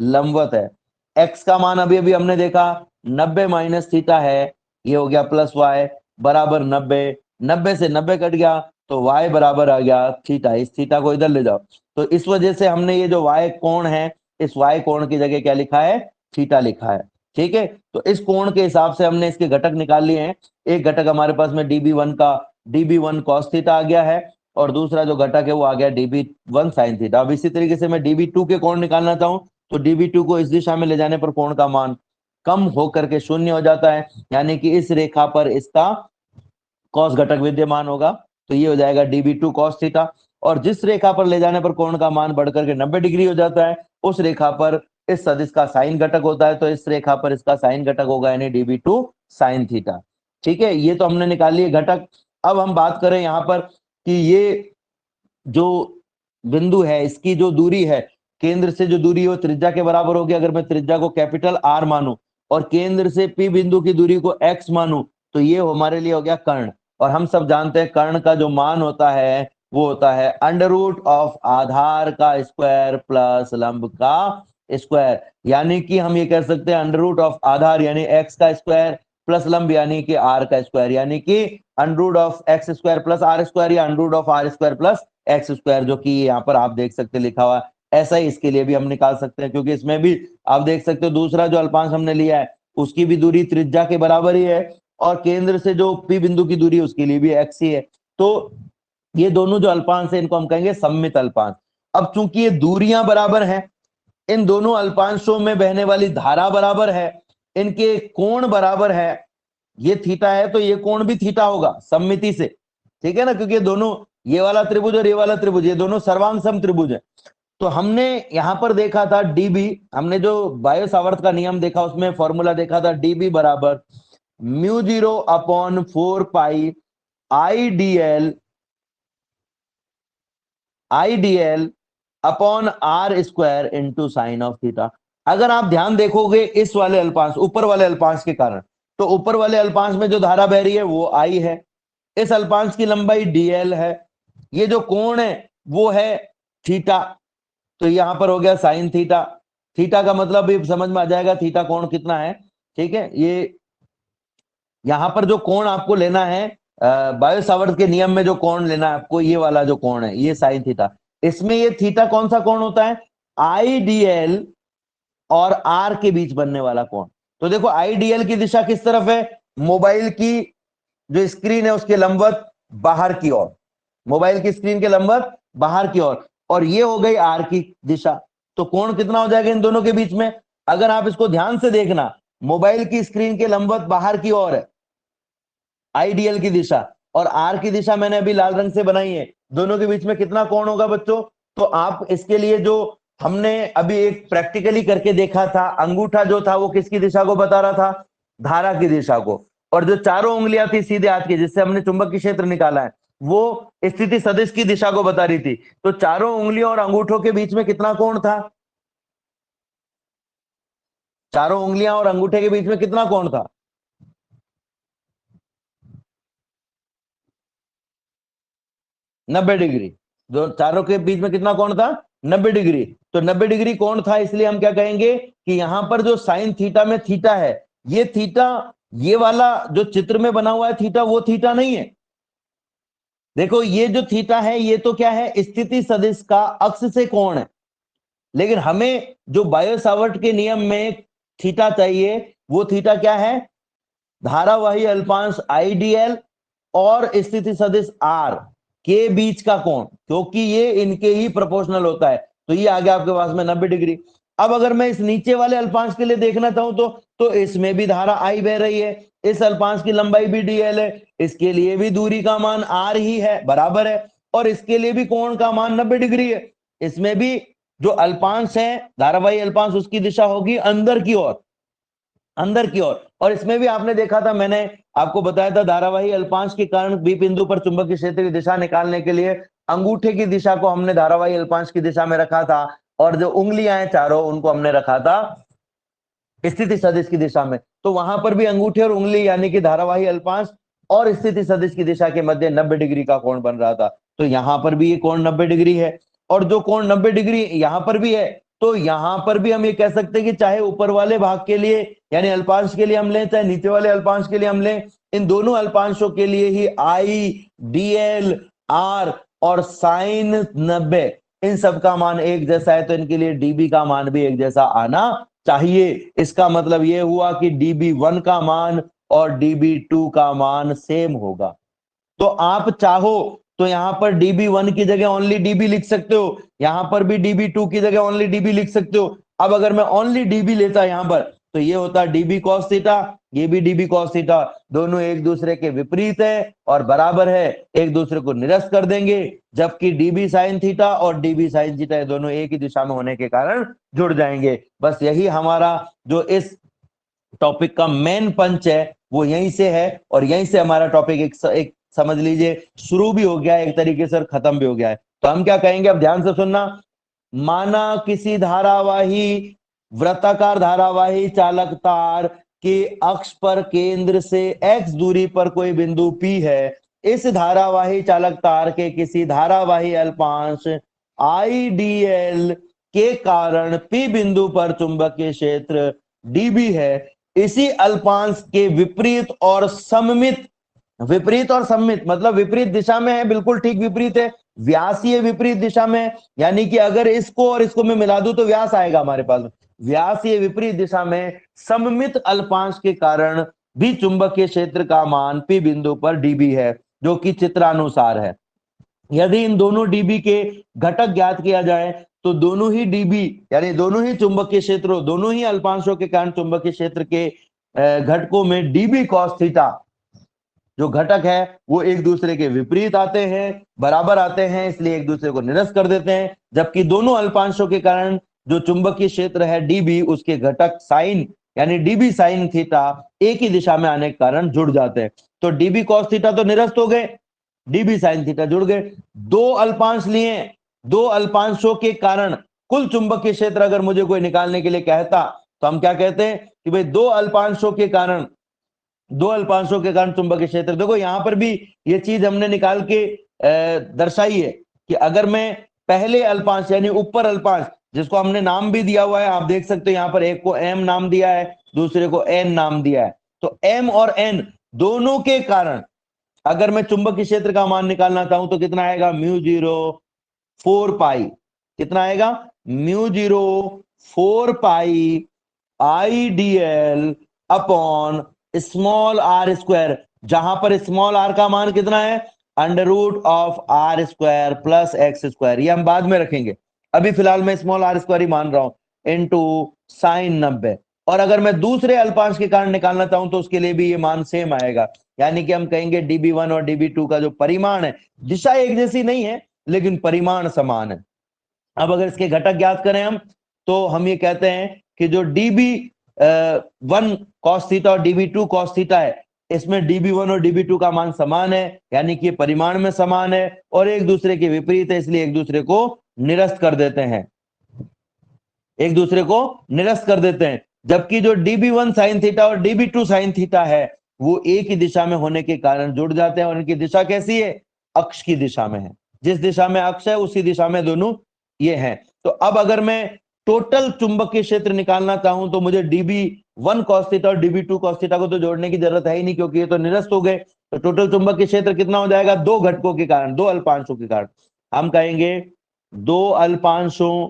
लंबवत है। x का मान अभी अभी हमने देखा 90 माइनस थीटा है, ये हो गया प्लस y बराबर 90, 90 से 90 कट गया तो y बराबर आ गया थीटा, इस थीटा को इधर ले जाओ। तो इस वजह से हमने ये जो y कोण है, इस y कोण की जगह क्या लिखा है, थीटा लिखा है। ठीक है, तो इस कोण के हिसाब से हमने इसके घटक निकाल लिए हैं। एक घटक हमारे पास में dB1 का dB1 cos थीटा आ गया है, और दूसरा जो घटक है वो आ गया dB1 sin थीटा। अब इसी तरीके से मैं dB2 के कोण निकालना चाहूं, तो dB2 को इस दिशा में ले जाने पर कोण का मान कम होकर के शून्य हो जाता है, यानी कि इस रेखा पर इसका कॉस घटक विद्यमान होगा, तो ये हो जाएगा dB2 cos थीटा। और जिस रेखा पर ले जाने पर कोण का मान बढ़कर के 90 डिग्री हो जाता है उस रेखा पर इस सदिश का साइन घटक होता है। तो इस रेखा पर इसका साइन घटक होगा यानी db2 साइन थीटा। ठीक है, ये तो हमने निकाल लिए घटक। अब हम बात करें यहाँ पर कि ये जो बिंदु है इसकी जो दूरी है, केंद्र से जो दूरी है वो त्रिज्या के बराबर होगी। अगर मैं त्रिज्या को कैपिटल R मानूं और केंद्र से P बिंदु की दूरी को x मानूं तो ये हमारे लिए हो गया कर्ण। और हम सब जानते हैं कर्ण का जो मान होता है वो होता है अंडर रूट ऑफ आधार का स्क्वायर प्लस लंब का स्क्वायर। यानी कि हम ये कह सकते हैं अंडर रूट ऑफ आधार यानी x का स्क्वायर प्लस लंब यानी कि r का स्क्वायर, यानी कि under root of x square plus r square या under root of r square plus x square, जो कि यहाँ पर आप देख सकते लिखा हुआ है। ऐसा ही इसके लिए भी हम निकाल सकते हैं क्योंकि इसमें भी आप देख सकते हो दूसरा जो अल्पांश हमने लिया है उसकी भी दूरी त्रिज्या के बराबर ही है और केंद्र से जो P बिंदु की दूरी उसके लिए भी x ही है। तो ये दोनों जो अल्पांश है इनको हम कहेंगे सममित अल्पांश। अब चूंकि ये दूरियां बराबर हैं, इन दोनों अल्पांशों में बहने वाली धारा बराबर है, इनके कोण बराबर है, ये थीटा है तो ये कोण भी थीटा होगा सममिति से, ठीक है ना, क्योंकि दोनों ये वाला त्रिभुज और ये वाला त्रिभुज ये दोनों सर्वांग सम त्रिभुज है। तो हमने यहां पर देखा था dB, हमने जो बायो सावर्त का नियम देखा उसमें फॉर्मूला देखा था dB बराबर μ0 upon 4 pi IDL upon R square into sine of theta. अगर आप ध्यान देखोगे इस वाले अल्पांश ऊपर वाले अल्पांश के कारण, तो ऊपर वाले अल्पांश में जो धारा बह रही है वो I है, इस अल्पांश की लंबाई dl है, ये जो कोण है वो है थीटा, तो यहां पर हो गया साइन थीटा। थीटा का मतलब भी समझ में आ जाएगा थीटा कोण कितना है, ठीक है। ये यहां पर जो कोण आपको लेना है बायो सावर्त के नियम में जो कोण लेना है आपको, ये वाला जो कोण है ये साइन थीटा। इसमें ये थीटा कौन सा कोण होता है, IDL और R के बीच बनने वाला कोण। तो देखो IDL की दिशा किस तरफ है, मोबाइल की जो स्क्रीन है उसके लंबवत बाहर की ओर, मोबाइल की स्क्रीन के लंबवत बाहर की ओर, और ये हो गई R की दिशा। तो कोण कितना हो जाएगा इन दोनों के बीच में, अगर आप इसको ध्यान से देखना, मोबाइल की स्क्रीन के लंबवत बाहर की ओर है IDL की दिशा और R की दिशा मैंने अभी लाल रंग से बनाई है, दोनों के बीच में कितना कोण होगा बच्चों। तो आप इसके लिए जो हमने अभी एक प्रैक्टिकली करके देखा था, अंगूठा जो था वो किसकी दिशा को बता रहा था, धारा की दिशा को, और जो चारों उंगलियां थी सीधे हाथ की जिससे हमने चुंबकीय क्षेत्र निकाला है वो स्थिति सदिश की दिशा को बता रही थी। तो चारों उंगलियों और अंगूठों के बीच में कितना कोण था, चारों उंगलियां और अंगूठे के बीच में कितना कोण था, नब्बे डिग्री। जो चारों के बीच में कितना कोण था, 90 डिग्री। तो 90 डिग्री कोण था, इसलिए हम क्या कहेंगे कि यहां पर जो साइन थीटा में थीटा है, ये थीटा, ये वाला जो चित्र में बना हुआ है थीटा वो थीटा नहीं है। देखो ये जो थीटा है ये तो क्या है, स्थिति सदिश का अक्ष से कोण है, लेकिन हमें जो बायो सावर्ट के नियम में थीटा चाहिए वो थीटा क्या है, धारावाही अल्पांश IDL और स्थिति सदिश R के बीच का कोण, क्योंकि ये इनके ही प्रोपोर्शनल होता है। तो ये आ गया आपके पास में 90 डिग्री। अब अगर मैं इस नीचे वाले अल्पांश के लिए देखना चाहूं तो इसमें भी धारा I बह रही है, इस अल्पांश की लंबाई भी DL है, इसके लिए भी दूरी का मान R ही है, बराबर है, और इसके लिए भी कोण का मान 90 डिग्री है। इसमें भी जो अल्पांश है धारावाही अल्पांश उसकी दिशा होगी अंदर की ओर, अंदर की ओर। और इसमें भी आपने देखा था, मैंने आपको बताया था धारावाही अल्पांश के कारण बी बिंदु पर चुंबकीय क्षेत्र की दिशा निकालने के लिए अंगूठे की दिशा को हमने धारावाही अल्पांश की दिशा में रखा था और जो उंगलियां हैं चारों उनको हमने रखा था स्थिति सदिश की दिशा में। तो वहां पर भी अंगूठे और उंगली यानी कि धारावाही अल्पांश और स्थिति सदिश की दिशा के मध्य 90 डिग्री का कोण बन रहा था। तो यहां पर भी ये कोण 90 डिग्री है, और जो कोण 90 डिग्री यहां पर भी है, तो यहां पर भी हम ये कह सकते हैं कि चाहे ऊपर वाले भाग के लिए यानी अल्पांश के लिए हम लें, चाहे नीचे वाले अल्पांश के लिए हम लें, इन दोनों अल्पांशों के लिए ही IDL R और साइन 90 इन सब का मान एक जैसा है, तो इनके लिए dB का मान भी एक जैसा आना चाहिए। इसका मतलब यह हुआ कि dB1 का मान और dB2 का मान सेम होगा। तो आप चाहो तो यहां पर dB1 की जगह ओनली dB लिख सकते हो, यहां पर भी dB2 की जगह ओनली dB लिख सकते हो। अब अगर मैं ओनली dB लेता यहां पर तो ये होता है डीबी कॉस थीटा, ये भी डीबी कॉस थीटा, दोनों एक दूसरे के विपरीत है और बराबर है, एक दूसरे को निरस्त कर देंगे, जबकि डीबी साइन थीटा और डीबी साइन थीटा दोनों एक ही दिशा में होने के कारण जुड़ जाएंगे। बस यही हमारा जो इस टॉपिक का मेन पंच है वो यहीं से है, और यहीं से हमारा टॉपिक एक समझ लीजिए शुरू भी हो गया है एक तरीके से और खत्म भी हो गया है। तो हम क्या कहेंगे, अब ध्यान से सुनना। माना किसी धारावाही वृत्ताकार धारावाही चालक तार के अक्ष पर केंद्र से x दूरी पर कोई बिंदु P है, इस धारावाही चालक तार के किसी धारावाही अल्पांश IDL के कारण P बिंदु पर चुंबकीय क्षेत्र dB है। इसी अल्पांश के विपरीत और सममित, विपरीत और सममित मतलब विपरीत दिशा में है, बिल्कुल ठीक विपरीत है, व्यासीय विपरीत दिशा में, यानी कि अगर इसको और इसको मैं मिला दूं तो व्यास आएगा हमारे पास। व्यासीय विपरीत दिशा में सममित अल्पांश के कारण भी चुंबकीय क्षेत्र का मान P बिंदु पर dB है, जो कि चित्रानुसार है। यदि इन दोनों dB के घटक ज्ञात किया जाए तो दोनों ही dB यानी दोनों ही चुंबकीय क्षेत्रों, दोनों ही अल्पांशों के कारण चुंबकीय क्षेत्र के घटकों में dB cos थीटा जो घटक है वो एक दूसरे के विपरीत आते हैं, बराबर आते हैं, इसलिए एक दूसरे को निरस्त कर देते हैं। जबकि दोनों अल्पांशों के कारण जो चुंबकीय क्षेत्र है dB, उसके घटक साइन यानी dB साइन थीटा एक ही दिशा में आने के कारण जुड़ जाते हैं। तो dB cos थीटा तो निरस्त हो गए, dB साइन थीटा जुड़ गए। दो अल्पांश लिए, दो अल्पांशों के कारण कुल चुंबकीय क्षेत्र अगर मुझे कोई निकालने के लिए कहता तो हम क्या कहते हैं कि भाई दो अल्पांशों के कारण चुंबकीय क्षेत्र। देखो यहां पर भी ये चीज हमने निकाल के दर्शाई है कि अगर मैं पहले अल्पांश यानी ऊपर अल्पांश जिसको हमने नाम भी दिया हुआ है, आप देख सकते हो यहां पर एक को m नाम दिया है, दूसरे को n नाम दिया है, तो m और n दोनों के कारण अगर मैं चुंबकीय क्षेत्र का मान निकालना चाहूं तो कितना आएगा, म्यू 4 पाई, कितना आएगा, mu 4 pi IDL upon small r square, जहां पर स्मॉल r का मान कितना है, under root of r square plus X square, ये हम बाद में रखेंगे, अभी फिलहाल मैं स्मॉल r स्क्वायर ही मान रहा हूं, इनटू साइन 90। और अगर मैं दूसरे अल्पांश के कारण निकालना चाहूं तो उसके लिए भी ये मान सेम आएगा, यानी कि हम कहेंगे dB1 और dB2 का जो परिमाण है, दिशा एक जैसी नहीं है लेकिन परिमाण समान है। अब अगर इसके घटक ज्ञात करें हम तो हम ये कहते हैं कि जो dB1 cos थीटा और dB2 cos थीटा है, इसमें dB1 और dB2 का मान समान है, यानी कि परिमाण में समान है और एक दूसरे के विपरीत है, इसलिए एक दूसरे को निरस्त कर देते हैं, एक दूसरे को निरस्त कर देते हैं। जबकि जो dB1 sin थीटा और dB2 sin थीटा है वो एक ही दिशा में होने के कारण जुड़ जाते हैं, और इनकी दिशा कैसी है, अक्ष की दिशा में है, जिस दिशा में अक्ष है उसी दिशा में दोनों ये हैं। तो अब अगर मैं टोटल चुंबकीय क्षेत्र निकालना चाहूं तो मुझे dB1 cos थीटा और dB2 cos थीटा को तो जोड़ने की जरूरत है ही नहीं, क्योंकि ये तो निरस्त हो गए। तो टोटल चुंबकीय क्षेत्र कितना हो जाएगा, दो घटकों के कारण, दो अल्पांशों के कारण, हम कहेंगे दो अल्पांशों,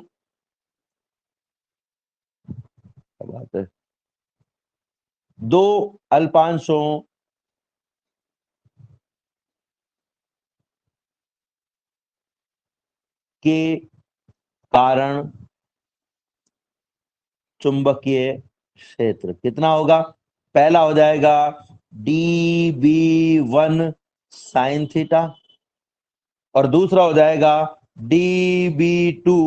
बात है, दो अल्पांशों के कारण चुंबकीय क्षेत्र कितना होगा, पहला हो जाएगा dB1 sin थीटा और दूसरा हो जाएगा dB2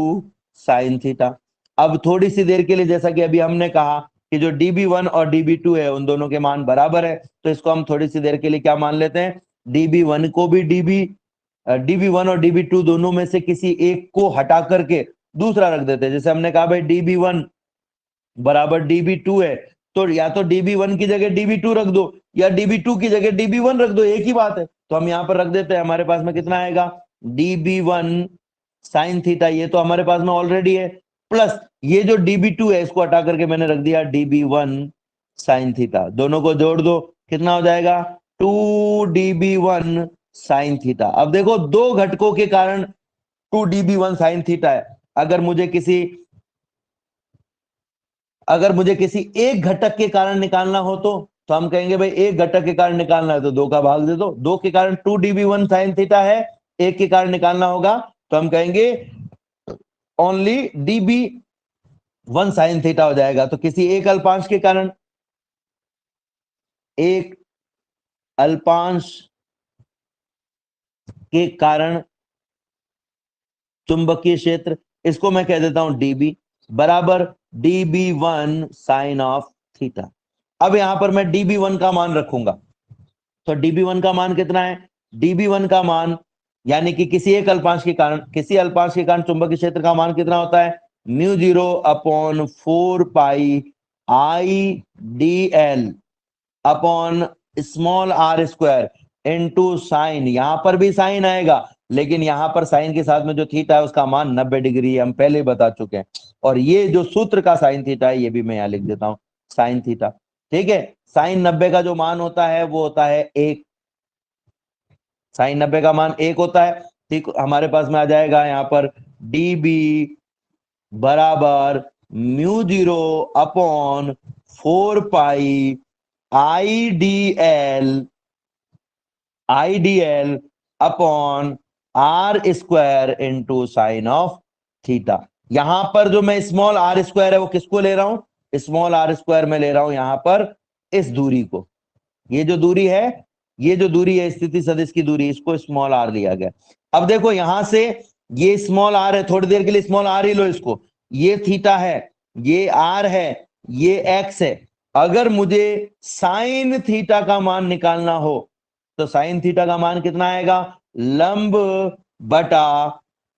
sin थीटा। अब थोड़ी सी देर के लिए, जैसा कि अभी हमने कहा कि जो dB1 और dB2 है उन दोनों के मान बराबर है, तो इसको हम थोड़ी सी देर के लिए क्या मान लेते हैं, dB1 को भी dB1 और dB2 दोनों में से किसी एक को हटा करके दूसरा रख देते हैं। जैसे हमने कहा भाई dB1 बराबर dB2 है, तो या तो dB1 की जगह dB2 रख दो या dB2 की जगह dB1 रख दो, एक ही बात है। तो हम यहां पर रख देते हैं, हमारे पास में कितना आएगा, dB1 sin थीटा, ये तो हमारे पास में ऑलरेडी है, प्लस ये जो dB2 है इसको हटा करके मैंने रख दिया dB1 sin थीटा, दोनों को जोड़ दो, कितना हो जाएगा 2dB1 sin थीटा। अब देखो दो घटकों के कारण 2dB1 sin थीटा है, अगर मुझे किसी एक घटक के कारण निकालना हो तो हम कहेंगे भाई एक घटक के कारण निकालना है तो दो का भाग दे दो, दो के कारण 2dB1 sin थीटा है, एक के कारण निकालना होगा तो हम कहेंगे ओनली 1 साइन थीटा हो जाएगा। तो किसी एक अल्पांश के कारण, एक अल्पांश के कारण चुंबकीय क्षेत्र, इसको मैं कह देता हूं dB, बराबर dB1 साइन ऑफ थीटा। अब यहां पर मैं dB1 का मान रखूंगा, तो dB1 का मान कितना है? dB1 का मान यानी कि किसी एक अल्पांश के कारण, किसी अल्पांश के कारण चुंबकीय क्षेत्र का मान कितना होता है? μ0 upon 4 pi I D L upon small R square into sine. यहां पर भी साइन आएगा, लेकिन यहां पर साइन के साथ में जो थीटा है उसका मान 90 डिग्री है, हम पहले ही बता चुके हैं। और ये जो सूत्र का साइन थीटा है, ये भी मैं यहां लिख देता हूं, साइन थीटा। ठीक है, साइन 90 का जो मान होता है वो होता है 1, साइन 90 का मान 1 होता है। ठीक, हमारे पास में आ जाएगा यहां पर dB बराबर μ0 upon 4 pi I D L upon R square into sine of theta. यहां पर जो मैं स्मॉल आर स्क्वायर है वो किसको ले रहा हूं? स्मॉल आर स्क्वायर में ले रहा हूं यहां पर इस दूरी को। ये जो दूरी है, ये जो दूरी है स्थिति सदिश की दूरी, इसको स्मॉल आर लिया गया। अब देखो यहां से ये स्मॉल आर है, थोड़ी देर के लिए स्मॉल आर ही लो इसको, ये थीटा है, ये आर है, ये एक्स है। अगर मुझे साइन थीटा का मान निकालना हो तो साइन थीटा का मान कितना आएगा? लंब बटा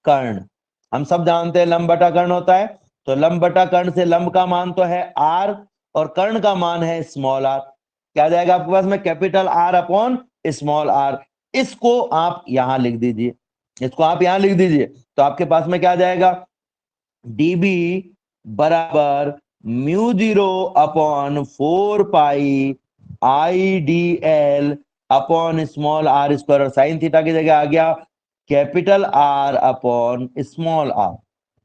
कर्ण। हम सब जानते हैं लंब बटा कर्ण होता है, तो लंब बटा कर्ण से लंब का मान तो है आर और कर्ण का मान है स्मॉल आर। क्या जाएगा आपके पास में? Capital R upon small R. इसको आप यहां लिख दीजिए, इसको आप यहां लिख दीजिए, तो आपके पास में क्या जाएगा? dB बराबर μ0 upon 4 pi I D L upon small R square, और साइन थीटा की जगह आ गया capital R upon small R.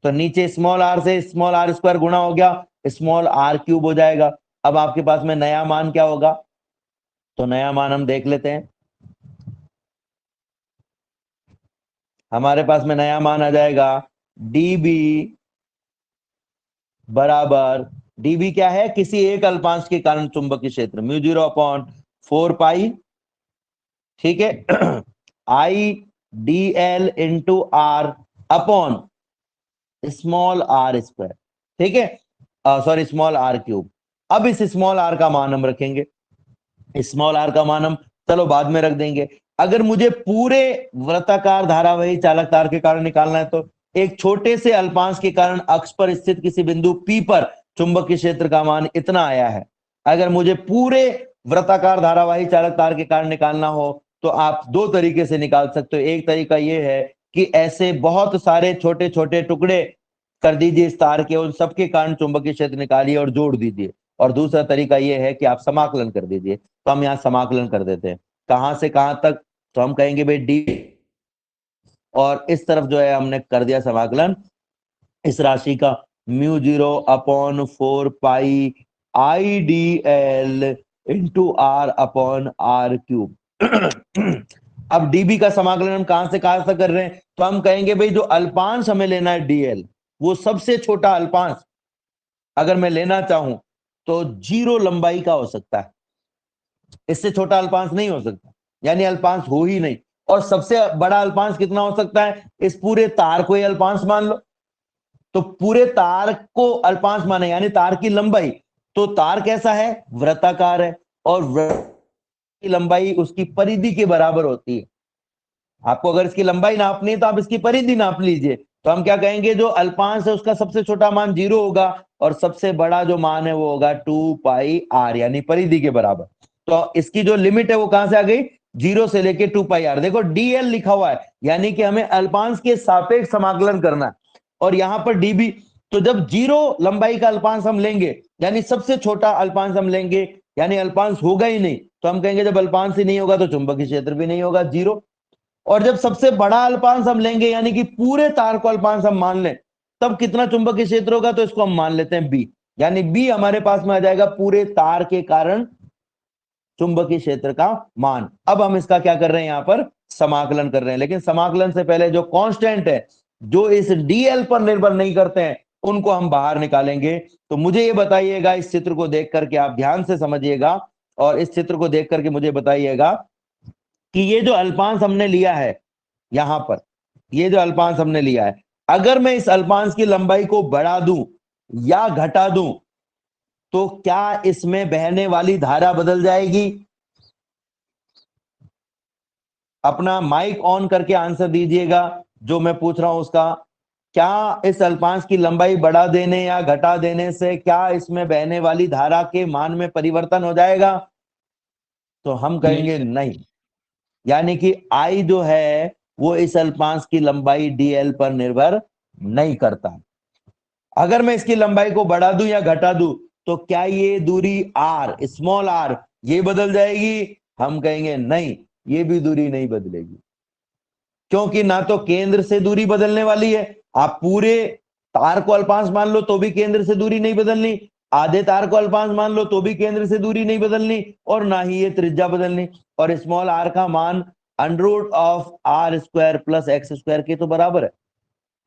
तो नीचे स्मॉल आर से स्मॉल आर स्क्वायर गुणा हो गया, स्मॉल आर क्यूब हो जाएगा। अब आपके पास में नया मान क्या होगा? तो नया मान हम देख लेते हैं। हमारे पास में नया मान आ जाएगा dB बराबर, dB क्या है? किसी एक अल्पांश के कारण चुंबकीय क्षेत्र, μ0 अपॉन 4 पाई, ठीक है, I D L into R upon small R square, ठीक है, सॉरी स्मॉल आर क्यूब। अब इस स्मॉल आर का मान हम रखेंगे, स्मॉल आर का मान हम चलो बाद में रख देंगे। अगर मुझे पूरे वृत्ताकार धारावाही चालक तार के कारण निकालना है तो एक छोटे से अल्पांश के कारण अक्ष पर स्थित किसी बिंदु P पर चुंबकीय क्षेत्र का मान इतना आया है। अगर मुझे पूरे वृत्ताकार धारावाही चालक तार के कारण निकालना हो तो आप दो तरीके से निकाल सकते हो। एक तरीका यह है कि ऐसे बहुत सारे छोटे छोटे टुकड़े कर दीजिए इस तार के, उन सबके कारण चुंबकीय क्षेत्र निकालिए और जोड़ दीजिए। और दूसरा तरीका यह है कि आप समाकलन कर दीजिए। तो हम यहाँ समाकलन कर देते हैं, कहां से कहां तक? तो हम कहेंगे भाई डी, और इस तरफ जो है हमने कर दिया समाकलन इस राशि का, μ0 upon 4 pi I D L into R upon R cube. अब dB का समाकलन हम कहां से कहां तक कर रहे हैं? तो हम कहेंगे भाई जो अल्पांश हमें लेना है dl, वो सबसे छोटा अल्पांश अगर मैं लेना चाहूं तो 0 लंबाई का हो सकता है, इससे छोटा अल्पांश नहीं हो सकता, यानी अल्पांश हो ही नहीं। और सबसे बड़ा अल्पांश कितना हो सकता है? इस पूरे तार को ही अल्पांश मान लो, तो पूरे तार को अल्पांश माने यानी तार की लंबाई। तो तार कैसा है? वृत्ताकार है, और वृत्त की लंबाई उसकी परिधि के बराबर होती है। आपको अगर इसकी लंबाई नापनी है तो आप इसकी परिधि नाप लीजिए। तो हम क्या कहेंगे, जो अल्पांश है उसका सबसे छोटा मान 0 होगा और सबसे बड़ा जो मान है वो होगा 2 पाई आर, यानी परिधि के बराबर। तो इसकी जो लिमिट है वो कहां से आ गई? 0 से लेके 2 पाई आर। देखो डीएल लिखा हुआ है, यानी कि हमें अल्पांश के सापेक्ष समाकलन करना है। और यहां पर डीबी, तो जब 0 लंबाई का अल्पांश हम लेंगे यानी सबसे छोटा अल्पांश हम लेंगे, यानी अल्पांश होगा ही नहीं, तो हम कहेंगे जब अल्पांश ही नहीं होगा तो चुंबकीय क्षेत्र भी नहीं होगा, 0। और जब सबसे बड़ा अल्पांश हम लेंगे यानी कि पूरे तार को अल्पांश हम मान लें, तब कितना चुंबकीय क्षेत्र होगा? तो इसको हम मान लेते हैं बी, यानी बी हमारे पास में आ जाएगा पूरे तार के कारण चुंबकीय क्षेत्र का मान। अब हम इसका क्या कर रहे हैं? यहां पर समाकलन कर रहे हैं, लेकिन समाकलन से पहले जो कांस्टेंट है, जो इस डीएल पर निर्भर नहीं करते हैं, उनको हम बाहर निकालेंगे। तो मुझे ये बताइएगा, इस चित्र को देख करके आप ध्यान से समझिएगा और इस चित्र को देख करके मुझे बताइएगा कि ये जो अल्पांश हमने लिया है यहां पर, ये जो अल्पांश हमने लिया है, अगर मैं इस अल्पांश की लंबाई को बढ़ा दूं या घटा दूं तो क्या इसमें बहने वाली धारा बदल जाएगी? अपना माइक ऑन करके आंसर दीजिएगा जो मैं पूछ रहा हूं उसका। क्या इस अल्पांश की लंबाई बढ़ा देने या घटा देने से क्या इसमें बहने वाली धारा के मान में परिवर्तन हो जाएगा? तो हम कहेंगे नहीं। यानी कि आई जो है वो इस अल्पांश की लंबाई डीएल पर निर्भर नहीं करता। अगर मैं इसकी लंबाई को बढ़ा दूं या घटा दूं तो क्या ये दूरी आर, स्मॉल आर, ये बदल जाएगी? हम कहेंगे नहीं, ये भी दूरी नहीं बदलेगी, क्योंकि ना तो केंद्र से दूरी बदलने वाली है। आप पूरे तार को अल्पांश मान लो तो भी केंद्र से दूरी नहीं बदलनी, आधे तार को अल्पांश मान लो तो भी केंद्र से दूरी नहीं बदलनी, और ना ही ये त्रिज्या बदलनी। और स्मॉल आर का मान under of R square plus X square के तो बराबर है।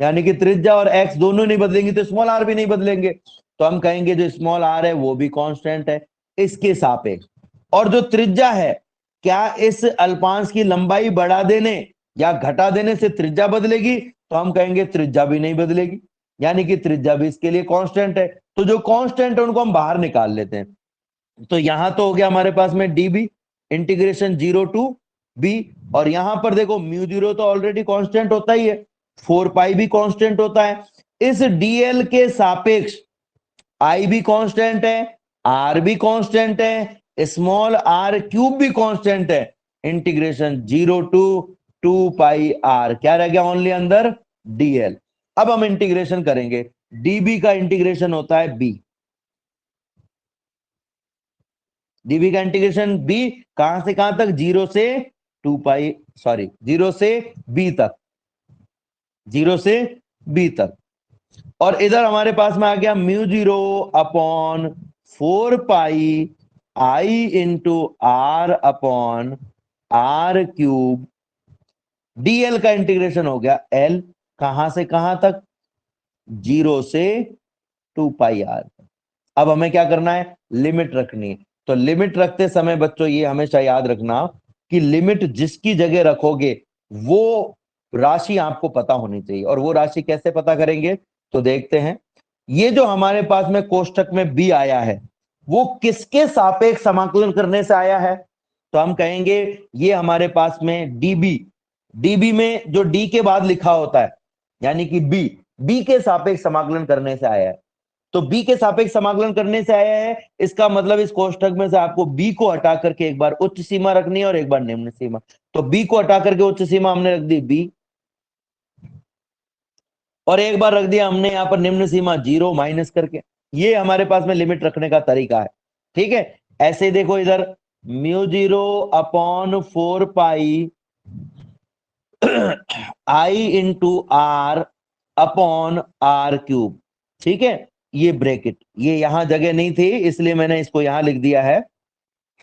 यानी कि त्रिज्या और एक्स दोनों नहीं बदलेंगे तो स्मॉल आर भी नहीं बदलेंगे। तो हम कहेंगे जो स्मॉल आर है वो भी कांस्टेंट है इसके सापेक्ष। और जो त्रिज्या है, क्या इस अल्पांश की लंबाई बढ़ा देने या घटा देने से त्रिज्या बदलेगी? तो हम कहेंगे त्रिज्या भी नहीं बदलेगी, यानी कि त्रिज्या भी इसके लिए कांस्टेंट है। तो जो कांस्टेंट है उनको हम बाहर निकाल लेते हैं। तो यहां तो हो गया हमारे पास में डीबी इंटीग्रेशन 0 टू बी, और यहां पर देखो म्यू जीरो तो ऑलरेडी कांस्टेंट होता ही है, 4 पाई भी कांस्टेंट होता है। इस डीएल के सापेक्ष आई भी कांस्टेंट है, आर भी कांस्टेंट है, स्मॉल आर क्यूब भी कांस्टेंट है। इंटीग्रेशन 0 टू 2 पाई आर, क्या रह गया ओनली अंदर? डीएल। अब हम इंटीग्रेशन करेंगे, डीबी का इंटीग्रेशन होता है बी, डीबी का इंटीग्रेशन बी कहां से कहां तक? 0 से 2 पाई, सॉरी 0 से बी तक, 0 से बी तक। और इधर हमारे पास में आ गया mu zero upon 4 pi I into R upon R cube. DL का इंटीग्रेशन हो गया एल, कहां से कहां तक? 0 से 2 पाई आर। अब हमें क्या करना है? लिमिट रखनी है। तो लिमिट रखते समय बच्चों ये हमेशा याद रखना कि लिमिट जिसकी जगह रखोगे वो राशि आपको पता होनी चाहिए। और वो राशि कैसे पता करेंगे? तो देखते हैं, ये जो हमारे पास में कोष्टक में बी आया है वो किसके सापेक्ष समाकलन करने से आया है? तो हम कहेंगे ये हमारे पास में डीबी, डीबी में जो डी के बाद लिखा होता है यानी कि बी, बी के सापेक्ष समाकलन करने से आया है। तो बी के सापेक्ष समाकलन करने से आया है, इसका मतलब इस कोष्टक में से आपको बी को हटा करके एक बार उच्च सीमा रखनी है और एक बार निम्न सीमा। तो बी को हटा करके उच्च सीमा हमने रख दी बी, और एक बार रख दिया हमने यहां पर निम्न सीमा 0 माइनस करके। ये हमारे पास में लिमिट रखने का तरीका है, ठीक है। ऐसे देखो इधर mu 0 upon 4 pi I into R upon R cube, ठीक है। ये ब्रैकेट, ये यहां जगह नहीं थी इसलिए मैंने इसको यहां लिख दिया है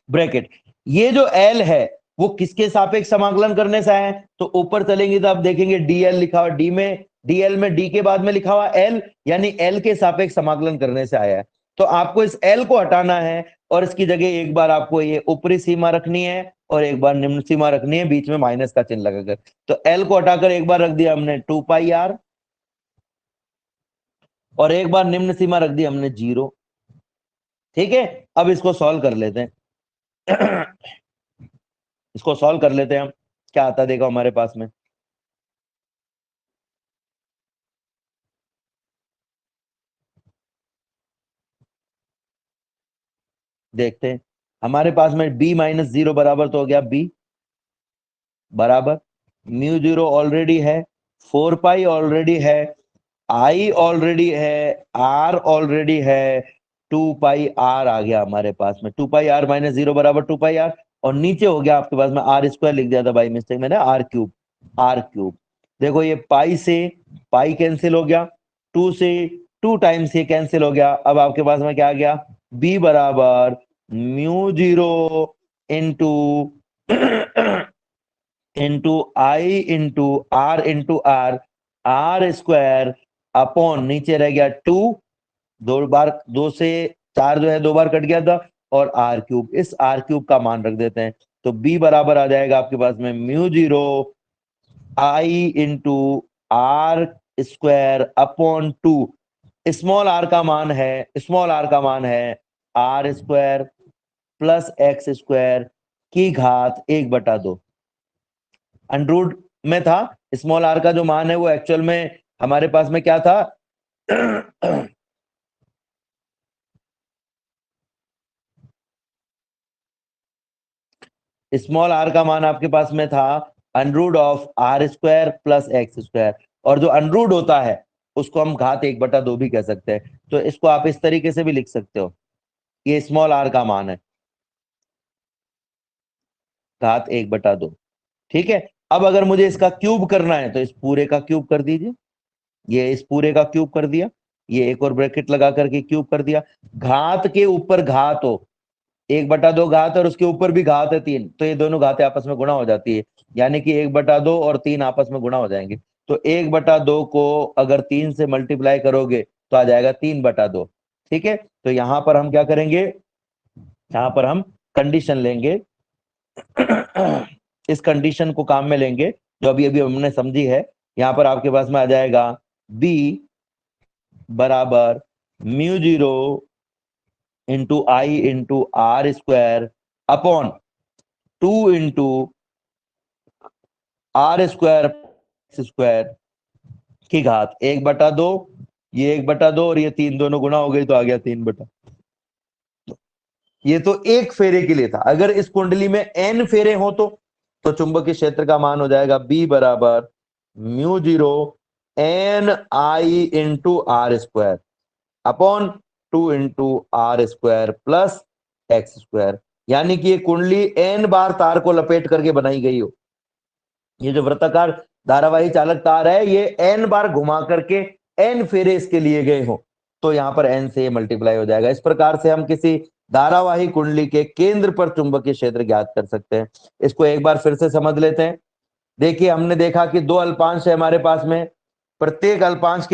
ब्रैकेट। ये जो एल है वो किसके सापेक्ष समाकलन करने से आया है? तो ऊपर चलेंगे तो आप देखेंगे डीएल लिखा हुआ, डी में, डीएल में डी के बाद में लिखा हुआ एल, यानी एल के सापेक्ष समाकलन करने से आया है। तो आपको इस एल को हटाना है और इसकी जगह एक बार आपको ये ऊपरी सीमा रखनी है और एक बार निम्न सीमा रखनी है, बीच में माइनस का चिन्ह लगाकर। तो एल को हटाकर एक बार रख दिया हमने 2 पाई आर और एक बार निम्न सीमा रख दी हमने 0, ठीक है। अब इसको सॉल्व कर लेते हैं इसको सॉल्व कर लेते हैं हम, क्या आता देखो हमारे पास में। देखते हैं हमारे पास में b माइनस 0 बराबर तो हो गया b बराबर म्यू 0 ऑलरेडी है, 4 पाई ऑलरेडी है, आई ऑलरेडी है, आर ऑलरेडी है, 2 पाई आर आ गया हमारे पास में। 2 पाई आर माइनस 0 बराबर 2 पाई आर, और नीचे हो गया आपके पास में आर स्क्वायर लिख दिया था बाई मिस्टेक मैंने, आर क्यूब, आर क्यूब। देखो ये पाई से पाई कैंसिल हो गया, 2 से 2 टाइम्स ये कैंसिल हो गया। अब आपके पास में क्या आ गया? b बराबर mu 0 into into I into R R square upon नीचे रह गया 2, 2 से 4 जो है 2 बार कट गया था, और आर क्यूब, इस आर क्यूब का मान रख देते हैं। तो बी बराबर आ जाएगा आपके पास में μ0 I into R square upon 2। Small R का मान है R square plus X square की घात 1/2। अंडरूट में था, स्मॉल आर का जो मान है वो एक्चुअल में हमारे पास में क्या था स्मॉल आर का मान आपके पास में था under root of R square plus X square, और जो अंडरूट होता है उसको हम घात 1/2 भी कह सकते हैं। तो इसको आप इस तरीके से भी लिख सकते हो, ये स्मॉल आर का मान है घात 1/2। ठीक है, अब अगर मुझे इसका क्यूब करना है तो इस पूरे का क्यूब कर दीजिए, ये इस पूरे का क्यूब कर दिया, ये एक और ब्रैकेट लगा करके क्यूब कर दिया। घात के ऊपर घात हो, 1/2 घात और उसके ऊपर भी घात है 3, तो ये दोनों घातें आपस में गुणा हो जाती है, यानी कि 1/2 और 3 आपस में गुणा हो जाएंगे। तो 1/2 को अगर 3 से मल्टीप्लाई करोगे तो आ जाएगा 3/2। ठीक है, तो यहां पर हम क्या करेंगे, यहां पर हम कंडीशन लेंगे इस कंडीशन को काम में लेंगे जो अभी अभी हमने समझी है। यहां पर आपके पास में आ जाएगा b बराबर μ0 into I into R square upon 2 into R square square की घात 1/2। ये 1/2 और ये 3 दोनों गुणा हो गई तो आ गया 3/2। ये तो एक फेरे के लिए था, अगर इस कुंडली में n फेरे हो तो चुंबकीय क्षेत्र का मान हो जाएगा b बराबर μ0 n I into R square upon 2 into R square plus X square, यानी कि ये कुंडली n बार तार को लपेट करके बनाई गई हो। ये जो वृत्ताकार धारावाही चालक तार है ये n बार घुमा करके n फेरे इसके लिए गए हो, तो यहां पर n से मल्टीप्लाई हो जाएगा। इस प्रकार से हम किसी धारावाही कुंडली के केंद्र पर चुंबकीय क्षेत्र ज्ञात कर सकते हैं। इसको एक बार फिर से समझ लेते हैं। देखिए, हमने देखा कि 2 अल्पांश है हमारे पास में, प्रत्येक अल्पांश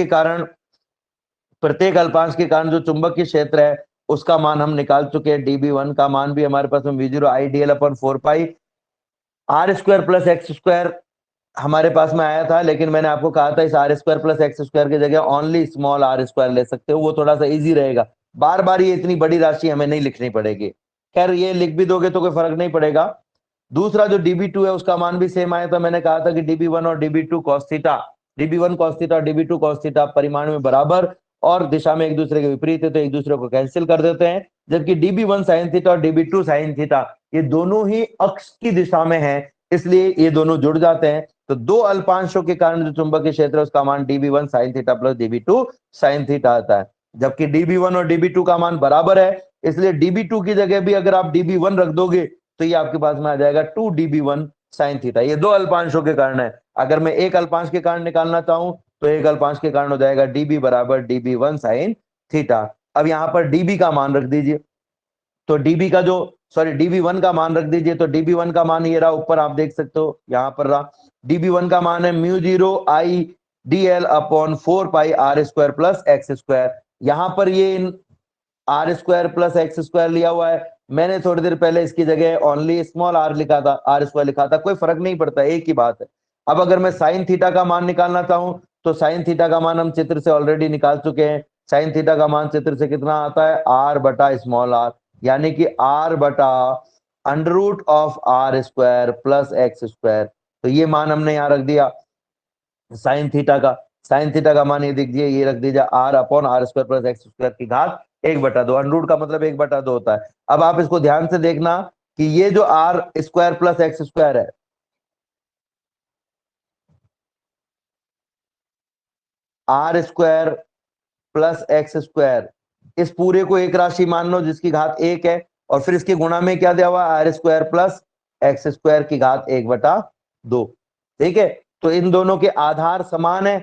के कारण जो चुंबकीय क्षेत्र है उसका मान हम निकाल चुके हैं। dB1 का मान भी हमारे पास में V0 IDL upon 4 pi R square plus X square हमारे पास में आया था, लेकिन मैंने आपको कहा था इस R square plus X square की जगह ओनली स्मॉल आर स्क्वायर ले सकते हो, वो थोड़ा सा इजी रहेगा, बार बार ये इतनी बड़ी राशि हमें नहीं लिखनी पड़ेगी। खैर, ये लिख भी दोगे तो कोई फर्क नहीं पड़ेगा। दूसरा जो dB2 है उसका मान भी सेम आया था, मैंने कहा था कि dB1 और dB2 cos theta, dB1 cos theta और dB2 cos थीटा परिमाण में बराबर और दिशा में एक दूसरे के विपरीत है, तो एक दूसरे को कैंसिल कर देते हैं। जबकि dB1 sin थीटा और dB2 sin थीटा ये दोनों ही अक्ष की दिशा में है, इसलिए ये दोनों जुड़ जाते हैं। तो 2 अल्पांशों के कारण जो चुंबकीय क्षेत्र है उसका मान dB1 sin theta plus dB2 sin theta आता है। जबकि dB1 और dB2 का मान बराबर है, इसलिए dB2 की जगह भी अगर आप dB1 रख दोगे तो ये आपके पास में आ जाएगा 2 dB1 sin थीटा। ये 2 अल्पांशों के कारण है। अगर मैं एक अल्पांश के कारण निकालना चाहूं तो एक अल्पांश के कारण हो जाएगा dB बराबर dB1 sin थीटा। अब यहां पर dB का मान रख दीजिए, तो dB1 का मान रख दीजिए, तो dB1 का मान ये रहा, ऊपर आप देख सकते हो यहां पर रहा। dB1 का मान है μ0 I dl upon 4 pi R square plus X square. यहां पर ये R square plus X square लिया हुआ है, मैंने थोड़ी देर पहले इसकी जगह ओनली स्मॉल आर लिखा था, आर स्क्वायर लिखा था, कोई फर्क नहीं पड़ता, एक ही बात है। अब अगर मैं साइन थीटा का मान निकालना चाहूं तो साइन थीटा का मान हम चित्र से ऑलरेडी निकाल चुके हैं। साइन थीटा का मान चित्र से कितना आता है, आर बटा स्मॉल आर, यानी कि आर बटा under root of R square plus X square. तो ये मान हमने यहाँ रख दिया साइन थीटा का। साइन थीटा का मान ये दीजिए, ये रख दीजिए R upon R square plus X square की घात 1/2। अंडर का मतलब 1/2 होता है। अब आप इसको ध्यान से देखना कि ये जो R square plus X square है, R square plus X square, इस पूरे को एक राशि मान लो जिसकी घात 1 है, और फिर इसके गुणा में क्या दिया हुआ है, R square plus X square की घात 1/2। ठीक है, तो इन दोनों के आधार समान है,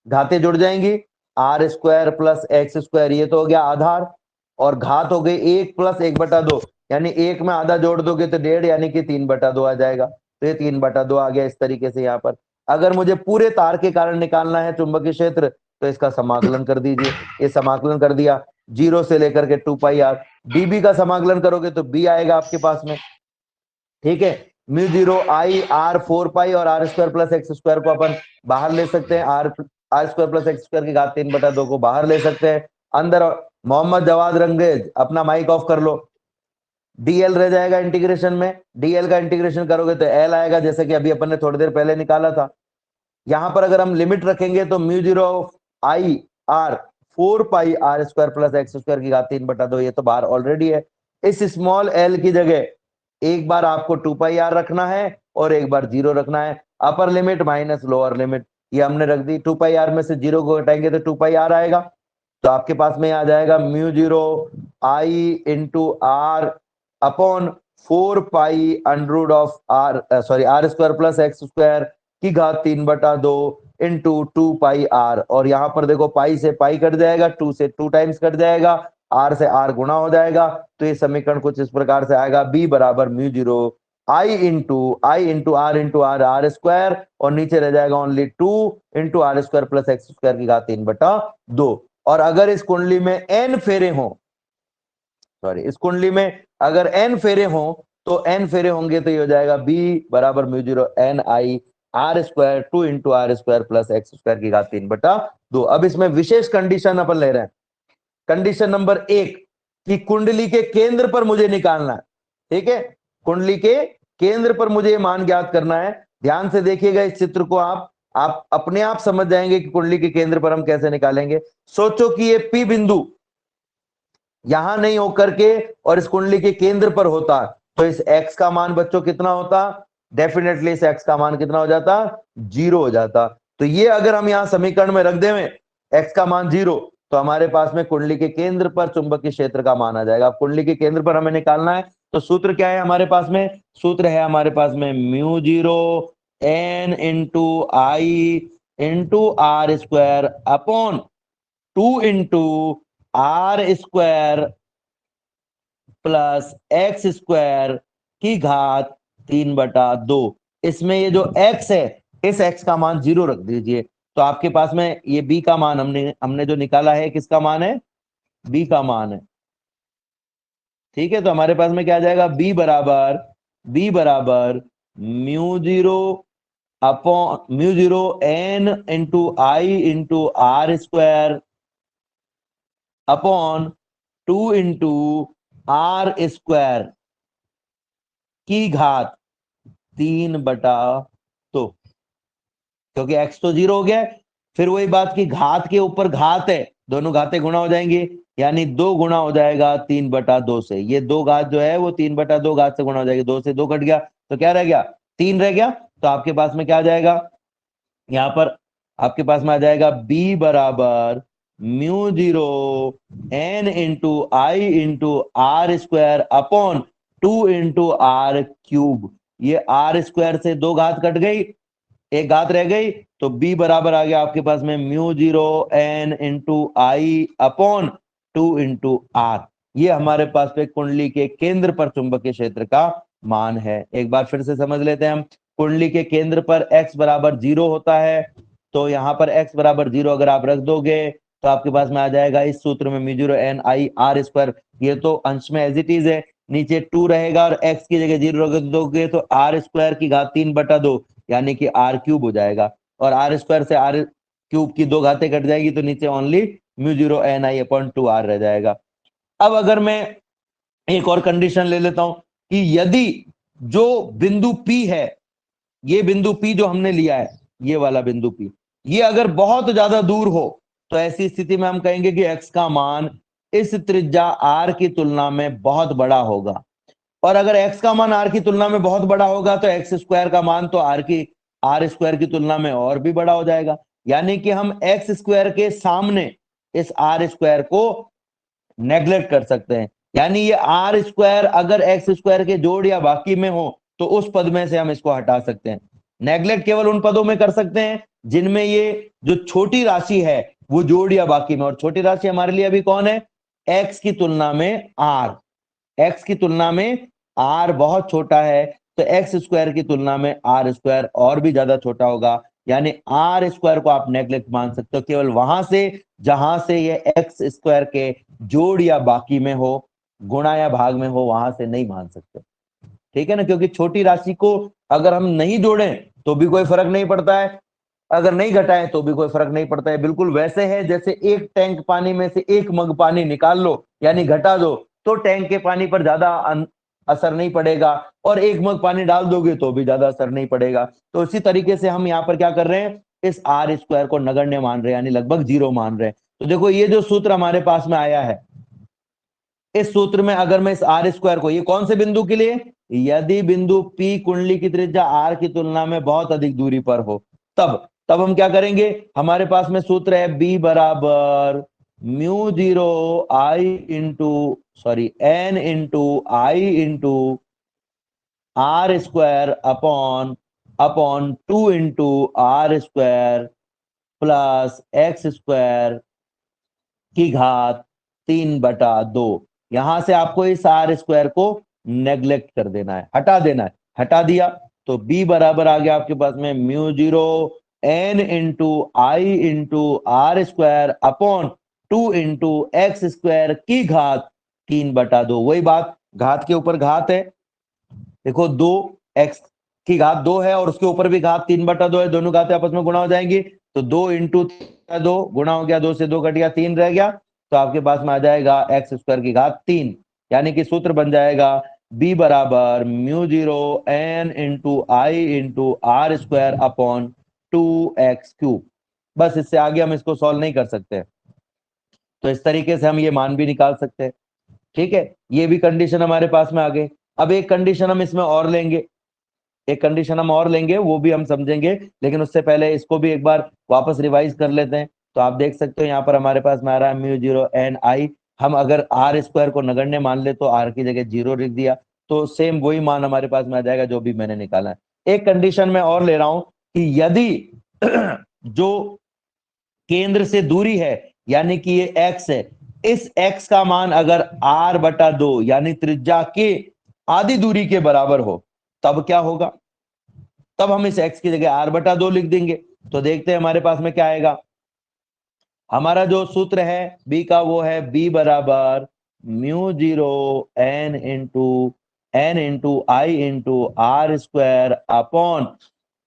घातें जुड़ जाएंगी, R square plus X square ये तो हो गया आधार, और घात हो गई 1 प्लस 1/2, यानी 1 में आधा जोड़ दोगे तो 1.5 यानी कि 3/2 आ जाएगा। तो ये 3/2 आ गया इस तरीके से। यहाँ पर अगर मुझे पूरे तार के कारण निकालना है चुंबकीय क्षेत्र तो इसका समाकलन कर दीजिए। ये समाकलन कर दिया 0 से लेकर के 2 पाई आर। डीबी का समाकलन करोगे तो बी आएगा आपके पास में, ठीक है। म्यू 0 आई आर 4 पाई और R square plus X square को अपन बाहर ले सकते हैं, R square plus X square की घात 3/2 को बाहर ले सकते हैं। अंदर मोहम्मद जवाद रंगरेज अपना माइक ऑफ कर लो। डीएल रह जाएगा इंटीग्रेशन में, डीएल का इंटीग्रेशन करोगे तो एल आएगा, जैसे कि अभी अपन ने थोड़ी देर पहले निकाला था। यहां पर अगर हम लिमिट रखेंगे तो mu 0 I R 4 pi R square plus X square की घात 3/2, ये तो बाहर ऑलरेडी है। इस स्मॉल एल की जगह एक बार आपको 2 पाई आर रखना है और एक बार 0 रखना है। Upper limit minus lower limit ये हमने रख दी। 2 पाई आर में से 0 को हटाएंगे तो 2 पाई आर आएगा, तो आपके पास में आ जाएगा mu 0 I into R upon 4 pi under of R R square plus X square की घात 3/2 इंटू 2 पाई आर। और यहां पर देखो पाई से पाई कट जाएगा, 2 से 2 टाइम्स कट जाएगा, आर से आर गुणा हो जाएगा। तो ये समीकरण कुछ इस प्रकार से आएगा, बी बराबर mu 0 I into R R square और नीचे रह जाएगा only 2 into R square plus X square की घात 3/2। और अगर इस कुंडली में एन फेरे हो, इस कुंडली में अगर एन फेरे हो तो एन फेरे होंगे तो ये हो जाएगा बी बराबर mu 0 N I R square 2 into R square plus X square की घात 3/2। अब इसमें विशेष कंडीशन अपन ले रहे हैं। कंडीशन नंबर 1 कि कुंडली के केंद्र पर मुझे निकालना है, ठीक है। कुंडली के केंद्र पर मुझे ये मान ज्ञात करना है। ध्यान से देखिएगा इस चित्र को, आप अपने आप समझ जाएंगे कि कुंडली के केंद्र पर हम कैसे निकालेंगे। सोचो कि ये पी बिंदु यहां नहीं होकर के और इस कुंडली के केंद्र पर होता तो इस x का मान बच्चों कितना होता? डेफिनेटली इस x का मान कितना हो जाता? 0 हो जाता। तो ये अगर हम यहां समीकरण में रख दें x का मान 0, तो हमारे पास में कुंडली के केंद्र पर चुंबकीय क्षेत्र का मान आ जाएगा। अब कुंडली के केंद्र पर हमें निकालना है, तो सूत्र क्या है हमारे पास में? सूत्र है हमारे पास में mu 0 N into I into R square upon 2 into R square plus X square की घात 3/2। इसमें ये जो x है इस x का मान 0 रख दीजिए, तो आपके पास में ये b का मान हमने जो निकाला है किसका मान है? b का मान है, ठीक है। तो हमारे पास में क्या आ जाएगा? b बराबर mu 0 upon mu 0 n into I into R square upon 2 into R square की घात 3/2, क्योंकि x तो 0 हो गया है। फिर वही बात की घात के ऊपर घात है, दोनों घातें गुणा हो जाएंगी, यानी 2 गुणा हो जाएगा 3/2 से। ये 2 घात जो है वो 3/2 घात से गुणा हो जाएगी, 2 से 2 कट गया तो क्या रह गया? 3 रह गया। तो आपके पास में क्या आ जाएगा? यहां पर आपके पास में आ जाएगा b बराबर mu 0 N into I into R square upon 2 into R cube. ये आर स्क्वायर से 2 घात कट गई, एक घात रह गई, तो b बराबर आ गया आपके पास में mu 0 N into I upon 2 into R. ये हमारे पास पे कुंडली के केंद्र पर चुंबकीय क्षेत्र का मान है। एक बार फिर से समझ लेते हैं हम। कुंडली के केंद्र पर x बराबर 0 होता है, तो यहाँ पर x बराबर 0 अगर आप रख दोगे तो आपके पास में आ जाएगा इस सूत्र में mu 0 N I R square. ये तो अंश में एज इट इज है, नीचे 2 रहेगा और x की जगह 0 रख दोगे तो आर स्क्वायर की घात 3/2 यानी कि आर क्यूब हो जाएगा। और आर स्क्वायर से आर क्यूब की 2 घातें कट जाएगी तो नीचे only mu 0 N I upon 2 R रह जाएगा। अब अगर मैं एक और कंडीशन ले लेता हूं कि यदि जो बिंदु P है, ये बिंदु P जो हमने लिया है, ये वाला बिंदु P, ये अगर बहुत ज्यादा दूर हो तो ऐसी स्थिति में हम कहेंगे कि x का मान इस त्रिज्या r की तुलना में बहुत बड़ा होगा। और अगर x का मान r की तुलना में बहुत बड़ा होगा तो x स्क्वायर का मान तो r स्क्वायर की तुलना में और भी बड़ा हो जाएगा। यानी कि हम x स्क्वायर के सामने इस r स्क्वायर को नेग्लेक्ट कर सकते हैं। यानी ये आर स्क्वायर अगर एक्स स्क्वायर के जोड़ या बाकी में हो तो उस पद में से हम इसको हटा सकते हैं। नेग्लेक्ट केवल उन पदों में कर सकते हैं जिनमें ये जो छोटी राशि है वो जोड़ या बाकी में, और छोटी राशि हमारे लिए अभी कौन है? एक्स की तुलना में आर। एक्स की तुलना में आर बहुत छोटा है, तो एक्स स्क्वायर की तुलना में आर स्क्वायर और भी ज्यादा छोटा होगा। यानी आर स्क्वायर को आप नेग्लेक्ट मान सकते हो, केवल वहां से जहां से ये एक्स स्क्वायर के जोड़ या बाकी में हो, गुणा या भाग में हो, वहां से नहीं मान सकते। ठीक है ना, क्योंकि छोटी राशि को अगर हम नहीं जोड़ें तो भी कोई फर्क नहीं पड़ता है, अगर नहीं घटाएं तो भी कोई फर्क नहीं पड़ता है। बिल्कुल वैसे है जैसे एक टैंक पानी में से एक मग पानी निकाल लो यानी घटा दो, तो टैंक के पानी पर ज्यादा असर नहीं पड़ेगा, और एक मग पानी डाल दोगे तो भी ज्यादा असर नहीं पड़ेगा। तो इसी तरीके से हम यहाँ पर क्या कर रहे हैं, इस आर स्क्वायर को नगण्य मान रहे हैं, यानी लगभग जीरो मान रहे हैं। तो देखो ये जो सूत्र हमारे पास में आया है, इस सूत्र में अगर मैं इस आर स्क्वायर को, ये कौन से बिंदु के लिए, यदि बिंदु P कुंडली की त्रिज्या R की तुलना में बहुत अधिक दूरी पर हो, तब हम क्या करेंगे, हमारे पास में सूत्र है B बराबर mu zero I into sorry N into I into R square upon upon 2 into R square plus X square की घात 3/2। यहां से आपको इस आर स्क्वायर को नेग्लेक्ट कर देना है, हटा देना है, हटा दिया तो बी बराबर आ गया आपके पास में mu zero N into I into R square upon 2 into X square की घात 3/2। वही बात, घात के ऊपर घात है, देखो 2x की घात 2 है और उसके ऊपर भी घात 3/2 है, दोनों घातें आपस में गुणा हो जाएंगी, तो 2 इंटू 2 गुणा हो गया, 2 से 2 कट गया, 3 रह गया, तो आपके पास में आ जाएगा एक्स स्क्वायर की घात 3, यानी कि सूत्र बन जाएगा b बराबर mu zero N into I into R square upon 2x³। बस इससे आगे हम इसको सॉल्व नहीं कर सकते, तो इस तरीके से हम ये मान भी निकाल सकते हैं। ठीक है, ये भी कंडीशन हमारे पास में आ गई। अब एक कंडीशन हम इसमें और लेंगे, एक कंडीशन हम और लेंगे, वो भी हम समझेंगे, लेकिन उससे पहले इसको भी एक बार वापस रिवाइज कर लेते हैं। तो आप देख सकते हो यहाँ पर हमारे पास में आ रहा है म्यू जीरो एन आई, हम अगर आर स्क्वायर को नगण्य मान ले तो आर की जगह 0 लिख दिया, तो सेम वही मान हमारे पास में आ जाएगा जो भी मैंने निकाला है। एक कंडीशन में और ले रहा हूं कि यदि जो केंद्र से दूरी है यानी कि ये x है, इस x का मान अगर r/2 यानी त्रिज्या के आधी दूरी के बराबर हो, तब क्या होगा, तब हम इस x की जगह r/2 लिख देंगे। तो देखते हैं हमारे पास में क्या आएगा, हमारा जो सूत्र है b का वो है b बराबर mu zero N into I into R square upon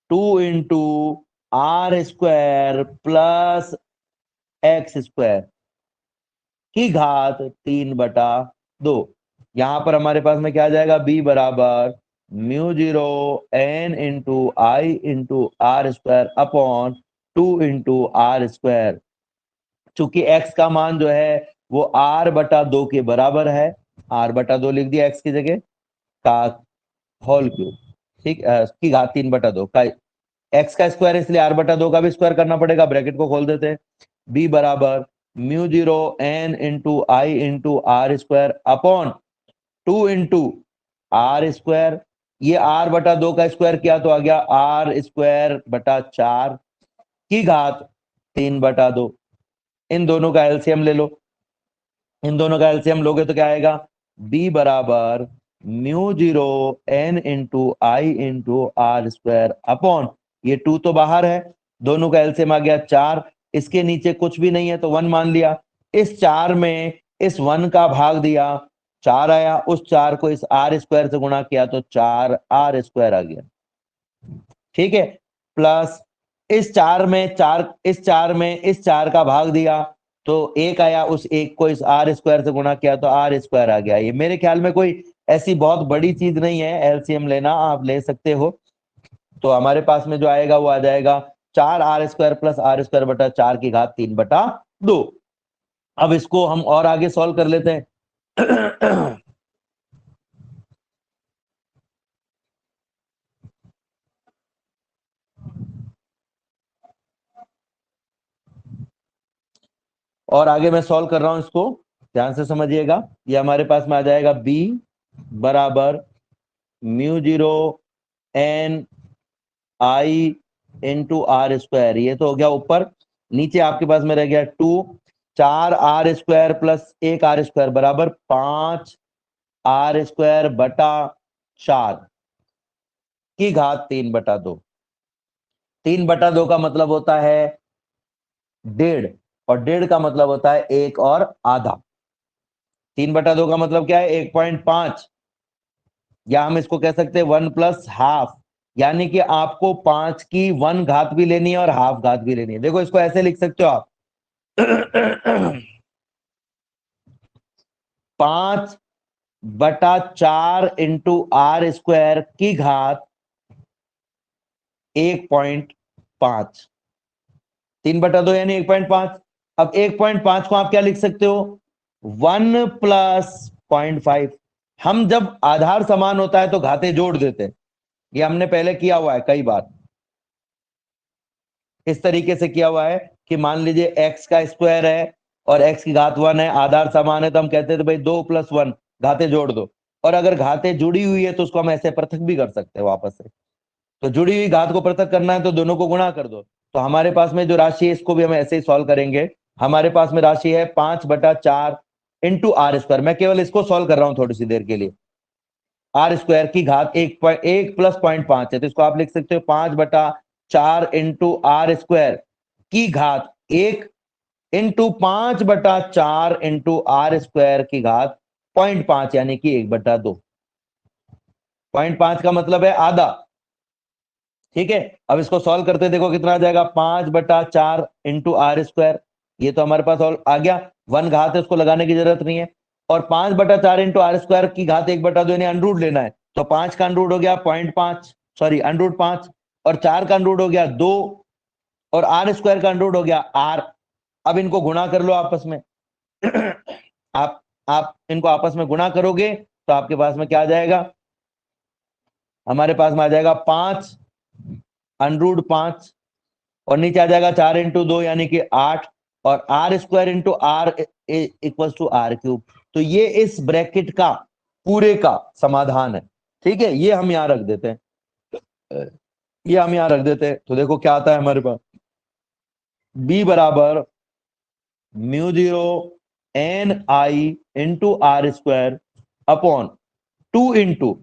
2 into R square plus X square की घात 3/2। यहां पर हमारे पास में क्या आ जाएगा, b बराबर mu zero N into I into R square upon 2 into R square, चूंकि x का मान जो है वो r/2 के बराबर है, r/2 लिख दिया x की जगह, का होल क्यूब, ठीक, की घात 3/2 का, x का स्क्वायर इसलिए r/2 का भी स्क्वायर करना पड़ेगा, ब्रैकेट को खोल देते हैं, b बराबर mu zero N into I into R square upon 2 into R square, ये r/2 का स्क्वायर किया तो आ गया r²/4 की घात 3/2। इन दोनों का एलसीएम ले लो, इन दोनों का एलसीएम लोगे तो क्या आएगा, b बराबर mu zero N into I into R square upon, ये 2 तो बाहर है, दोनों का एलसीएम आ गया 4, इसके नीचे कुछ भी नहीं है तो 1 मान लिया, इस 4 में इस 1 का भाग दिया, 4 आया, उस 4 को इस आर स्क्वायर से गुणा किया तो 4r² आ गया। ठीक है, प्लस इस 4 में 4, इस 4 में इस 4 का भाग दिया तो 1 आया, उस 1 को इस r² से गुणा किया तो r² आ गया। ये मेरे ख्याल में कोई ऐसी बहुत बड़ी चीज नहीं है, एलसीएम लेना आप ले सकते हो। तो हमारे पास में जो आएगा वो आ जाएगा 4r² प्लस r²/4 की घात 3/2। अब इसको हम और आगे सॉल्व कर लेते हैं। और आगे मैं सॉल्व कर रहा हूं, इसको ध्यान से समझिएगा। ये हमारे पास में आ जाएगा b बराबर म्यू जीरो एन आई इंटू r², ये तो हो गया ऊपर, नीचे आपके पास में रह गया 2, 4r² प्लस 1r² बराबर 5r² बटा 4 की घात 3/2। 3/2 का मतलब होता है 1.5 और 1.5 का मतलब होता है 1 और आधा। 3/2 का मतलब क्या है 1.5, या हम इसको कह सकते हैं 1 प्लस हाफ, यानी कि आपको 5 की 1 घात भी लेनी है और हाफ घात भी लेनी है। देखो इसको ऐसे लिख सकते हो आप 5/4 इंटू आर स्क्वायर की घात 1.5, 3/2 यानी 1.5। अब 1.5 को आप क्या लिख सकते हो 1 प्लस 0.5। हम जब आधार समान होता है तो घाते जोड़ देते हैं, ये हमने पहले किया हुआ है कई बार। इस तरीके से किया हुआ है कि मान लीजिए x का स्क्वायर है और x की घात 1 है, आधार समान है, तो हम कहते थे भाई 2 + 1 घाते जोड़ दो। और अगर घाते जुड़ी हुई है तो उसको हम ऐसे पृथक भी कर सकते हैं वापस से। तो जुड़ी हुई घात को पृथक करना है तो दोनों को गुणा कर दो। तो हमारे पास में जो राशि है इसको भी हम ऐसे ही सॉल्व करेंगे। हमारे पास में राशि है 5/4 इंटू आर स्क्वायर। मैं केवल इसको सॉल्व कर रहा हूं थोड़ी सी देर के लिए। आर स्क्वायर की घात 1 प्लस 0.5 है, तो इसको आप लिख सकते हो 5/4 इंटू आर स्क्वायर की घात 1 इंटू 5/4 इंटू आर स्क्वायर की घात 0.5 यानी कि 1/2। 0.5 का मतलब है आधा। ठीक है, अब इसको सॉल्व करते देखो कितना आ जाएगा 5/4 इंटू आर स्क्वायर। ये तो हमारे पास आ गया, 1 घात है उसको लगाने की जरूरत नहीं है। और 5/4 इंटू आर स्क्वायर की घात 1/2 यानी अंडरूट लेना है, तो 5 का अंडरूट हो गया 0.5, सॉरी अंडरूट 5, और 4 का अंडरूट हो गया 2, और आर स्क्वायर का अंडरूट हो गया आर। अब इनको गुणा कर लो आपस में आप इनको आपस में गुणा करोगे तो आपके पास में क्या आ जाएगा, हमारे पास में आ जाएगा 5 अंडरूट 5, और नीचे आ जाएगा 4 इंटू 2 यानी कि 8, और R square into R equal to R cube. तो ये इस ब्रैकेट का पूरे का समाधान है। ठीक है, ये हम यहां रख देते हैं, ये हम यहां रख देते हैं। तो देखो क्या आता है हमारे पास, b बराबर μ0 ni into R square upon 2 into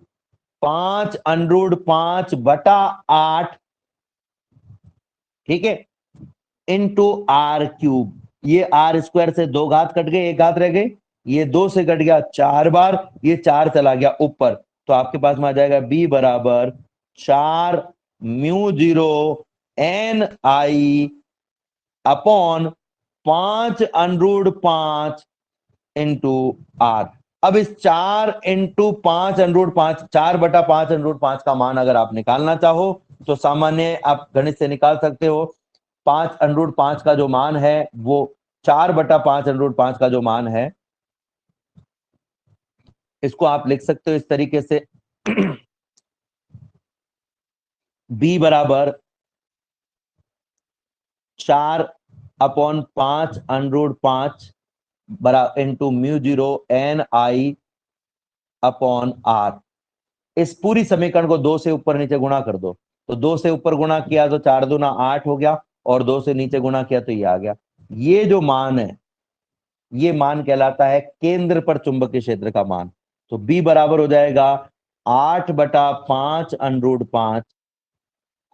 5√5/8, ठीक है, इंटू आर क्यूब। ये आर स्क्वायर से 2 घात कट गए, 1 घात रह गई, ये 2 से कट गया 4 बार, ये 4 चला गया ऊपर। तो आपके पास में आ जाएगा b बराबर 4 μ0 ni अपॉन 5√5 इंटू आर। अब इस 4 इंटू 5√5, 4/5√5 का मान अगर आप निकालना चाहो तो सामान्य आप गणित से निकाल सकते हो। 5√5 का जो मान है वो 4/5√5 का जो मान है, इसको आप लिख सकते हो इस तरीके से b बराबर 4/5√5 बराबर इंटू μ0 ni अपॉन आर। इस पूरी समीकरण को 2 से ऊपर नीचे गुणा कर दो। तो 2 से ऊपर गुणा किया तो 4 दूना 8 हो गया, और 2 से नीचे गुणा किया तो ये आ गया। ये जो मान है ये मान कहलाता है केंद्र पर चुंबकीय क्षेत्र का मान। तो b बराबर हो जाएगा 8/5√5,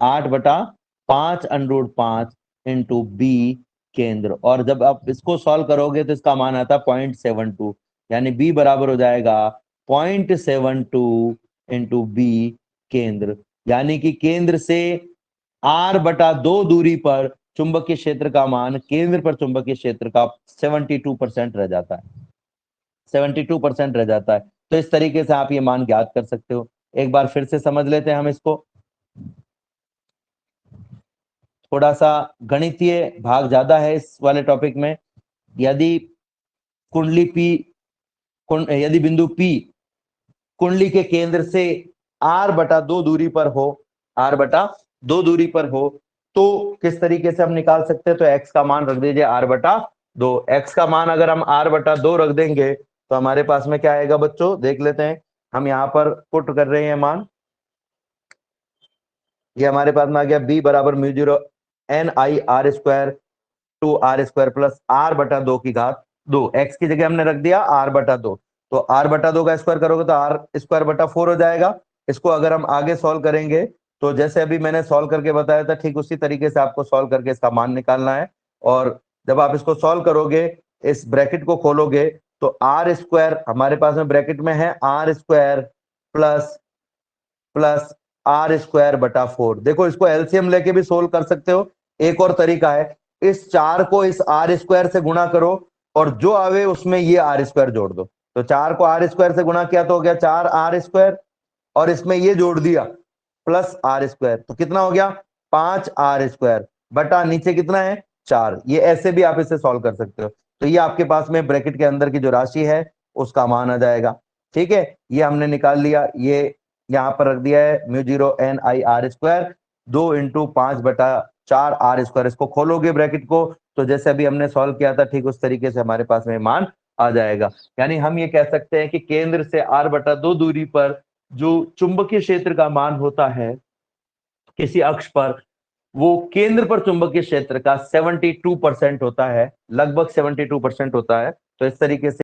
8/5√5 इंटू बी केंद्र। और जब आप इसको सॉल्व करोगे तो इसका मान आता है 0.72, यानी b बराबर हो जाएगा 0.72 इंटू बी केंद्र, यानी कि केंद्र से r/2 दूरी पर चुंबकीय क्षेत्र का मान केंद्र पर चुंबकीय क्षेत्र का 72% रह जाता है, 72% रह जाता है। तो इस तरीके से आप ये मान ज्ञात कर सकते हो। एक बार फिर से समझ लेते हैं हम इसको, थोड़ा सा गणितीय भाग ज्यादा है इस वाले टॉपिक में। यदि कुंडली P, यदि बिंदु P कुंडली के केंद्र से r/2 दूरी पर हो, r/2 दूरी पर हो, तो किस तरीके से हम निकाल सकते हैं, तो x का मान रख दीजिए r/2। x का मान अगर हम r/2 रख देंगे तो हमारे पास में क्या आएगा बच्चों, देख लेते हैं। हम यहाँ पर पुट कर रहे हैं मान, ये हमारे पास में आ गया b बराबर μ0 ni r square to R square plus r/2 की घात 2। x की जगह हमने रख दिया r/2, तो r/2 का स्क्वायर करोगे तो r² /4 हो जाएगा। इसको अगर हम आगे सॉल्व करेंगे तो जैसे अभी मैंने सॉल्व करके बताया था, ठीक उसी तरीके से आपको सॉल्व करके इसका मान निकालना है। और जब आप इसको सॉल्व करोगे, इस ब्रैकेट को खोलोगे, तो आर स्क्वायर हमारे पास में ब्रैकेट में है R square plus plus R square बटा 4। देखो इसको एलसीएम लेके भी सोल्व कर सकते हो। एक और तरीका है, इस 4 को इस आर स्क्वायर से गुणा करो और जो आवे उसमें ये आर स्क्वायर जोड़ दो। तो 4 को आर स्क्वायर से गुणा किया तो हो गया 4 आर स्क्वायर, और इसमें ये जोड़ दिया प्लस आर स्क्वायर, तो कितना हो गया 5 आर स्क्वायर बटा नीचे कितना है 4। ये ऐसे भी आप इसे सॉल्व कर सकते हो। तो ये आपके पास में ब्रैकेट के अंदर की जो राशि है उसका मान आ जाएगा। ठीक है, ये हमने निकाल लिया, ये यहाँ पर रख दिया है mu 0 N I R square 2 into 5 बटा 4 आर स्क्वायर। इसको खोलोगे ब्रैकेट को, तो जैसे अभी हमने सॉल्व किया था ठीक उस तरीके से हमारे पास में मान आ जाएगा। यानी हम ये कह सकते हैं कि केंद्र से r बटा 2 दूरी पर जो चुंबकीय क्षेत्र का मान होता है किसी अक्ष पर, वो केंद्र पर चुंबकीय क्षेत्र का 72% होता है, लगभग 72% होता है। तो इस तरीके से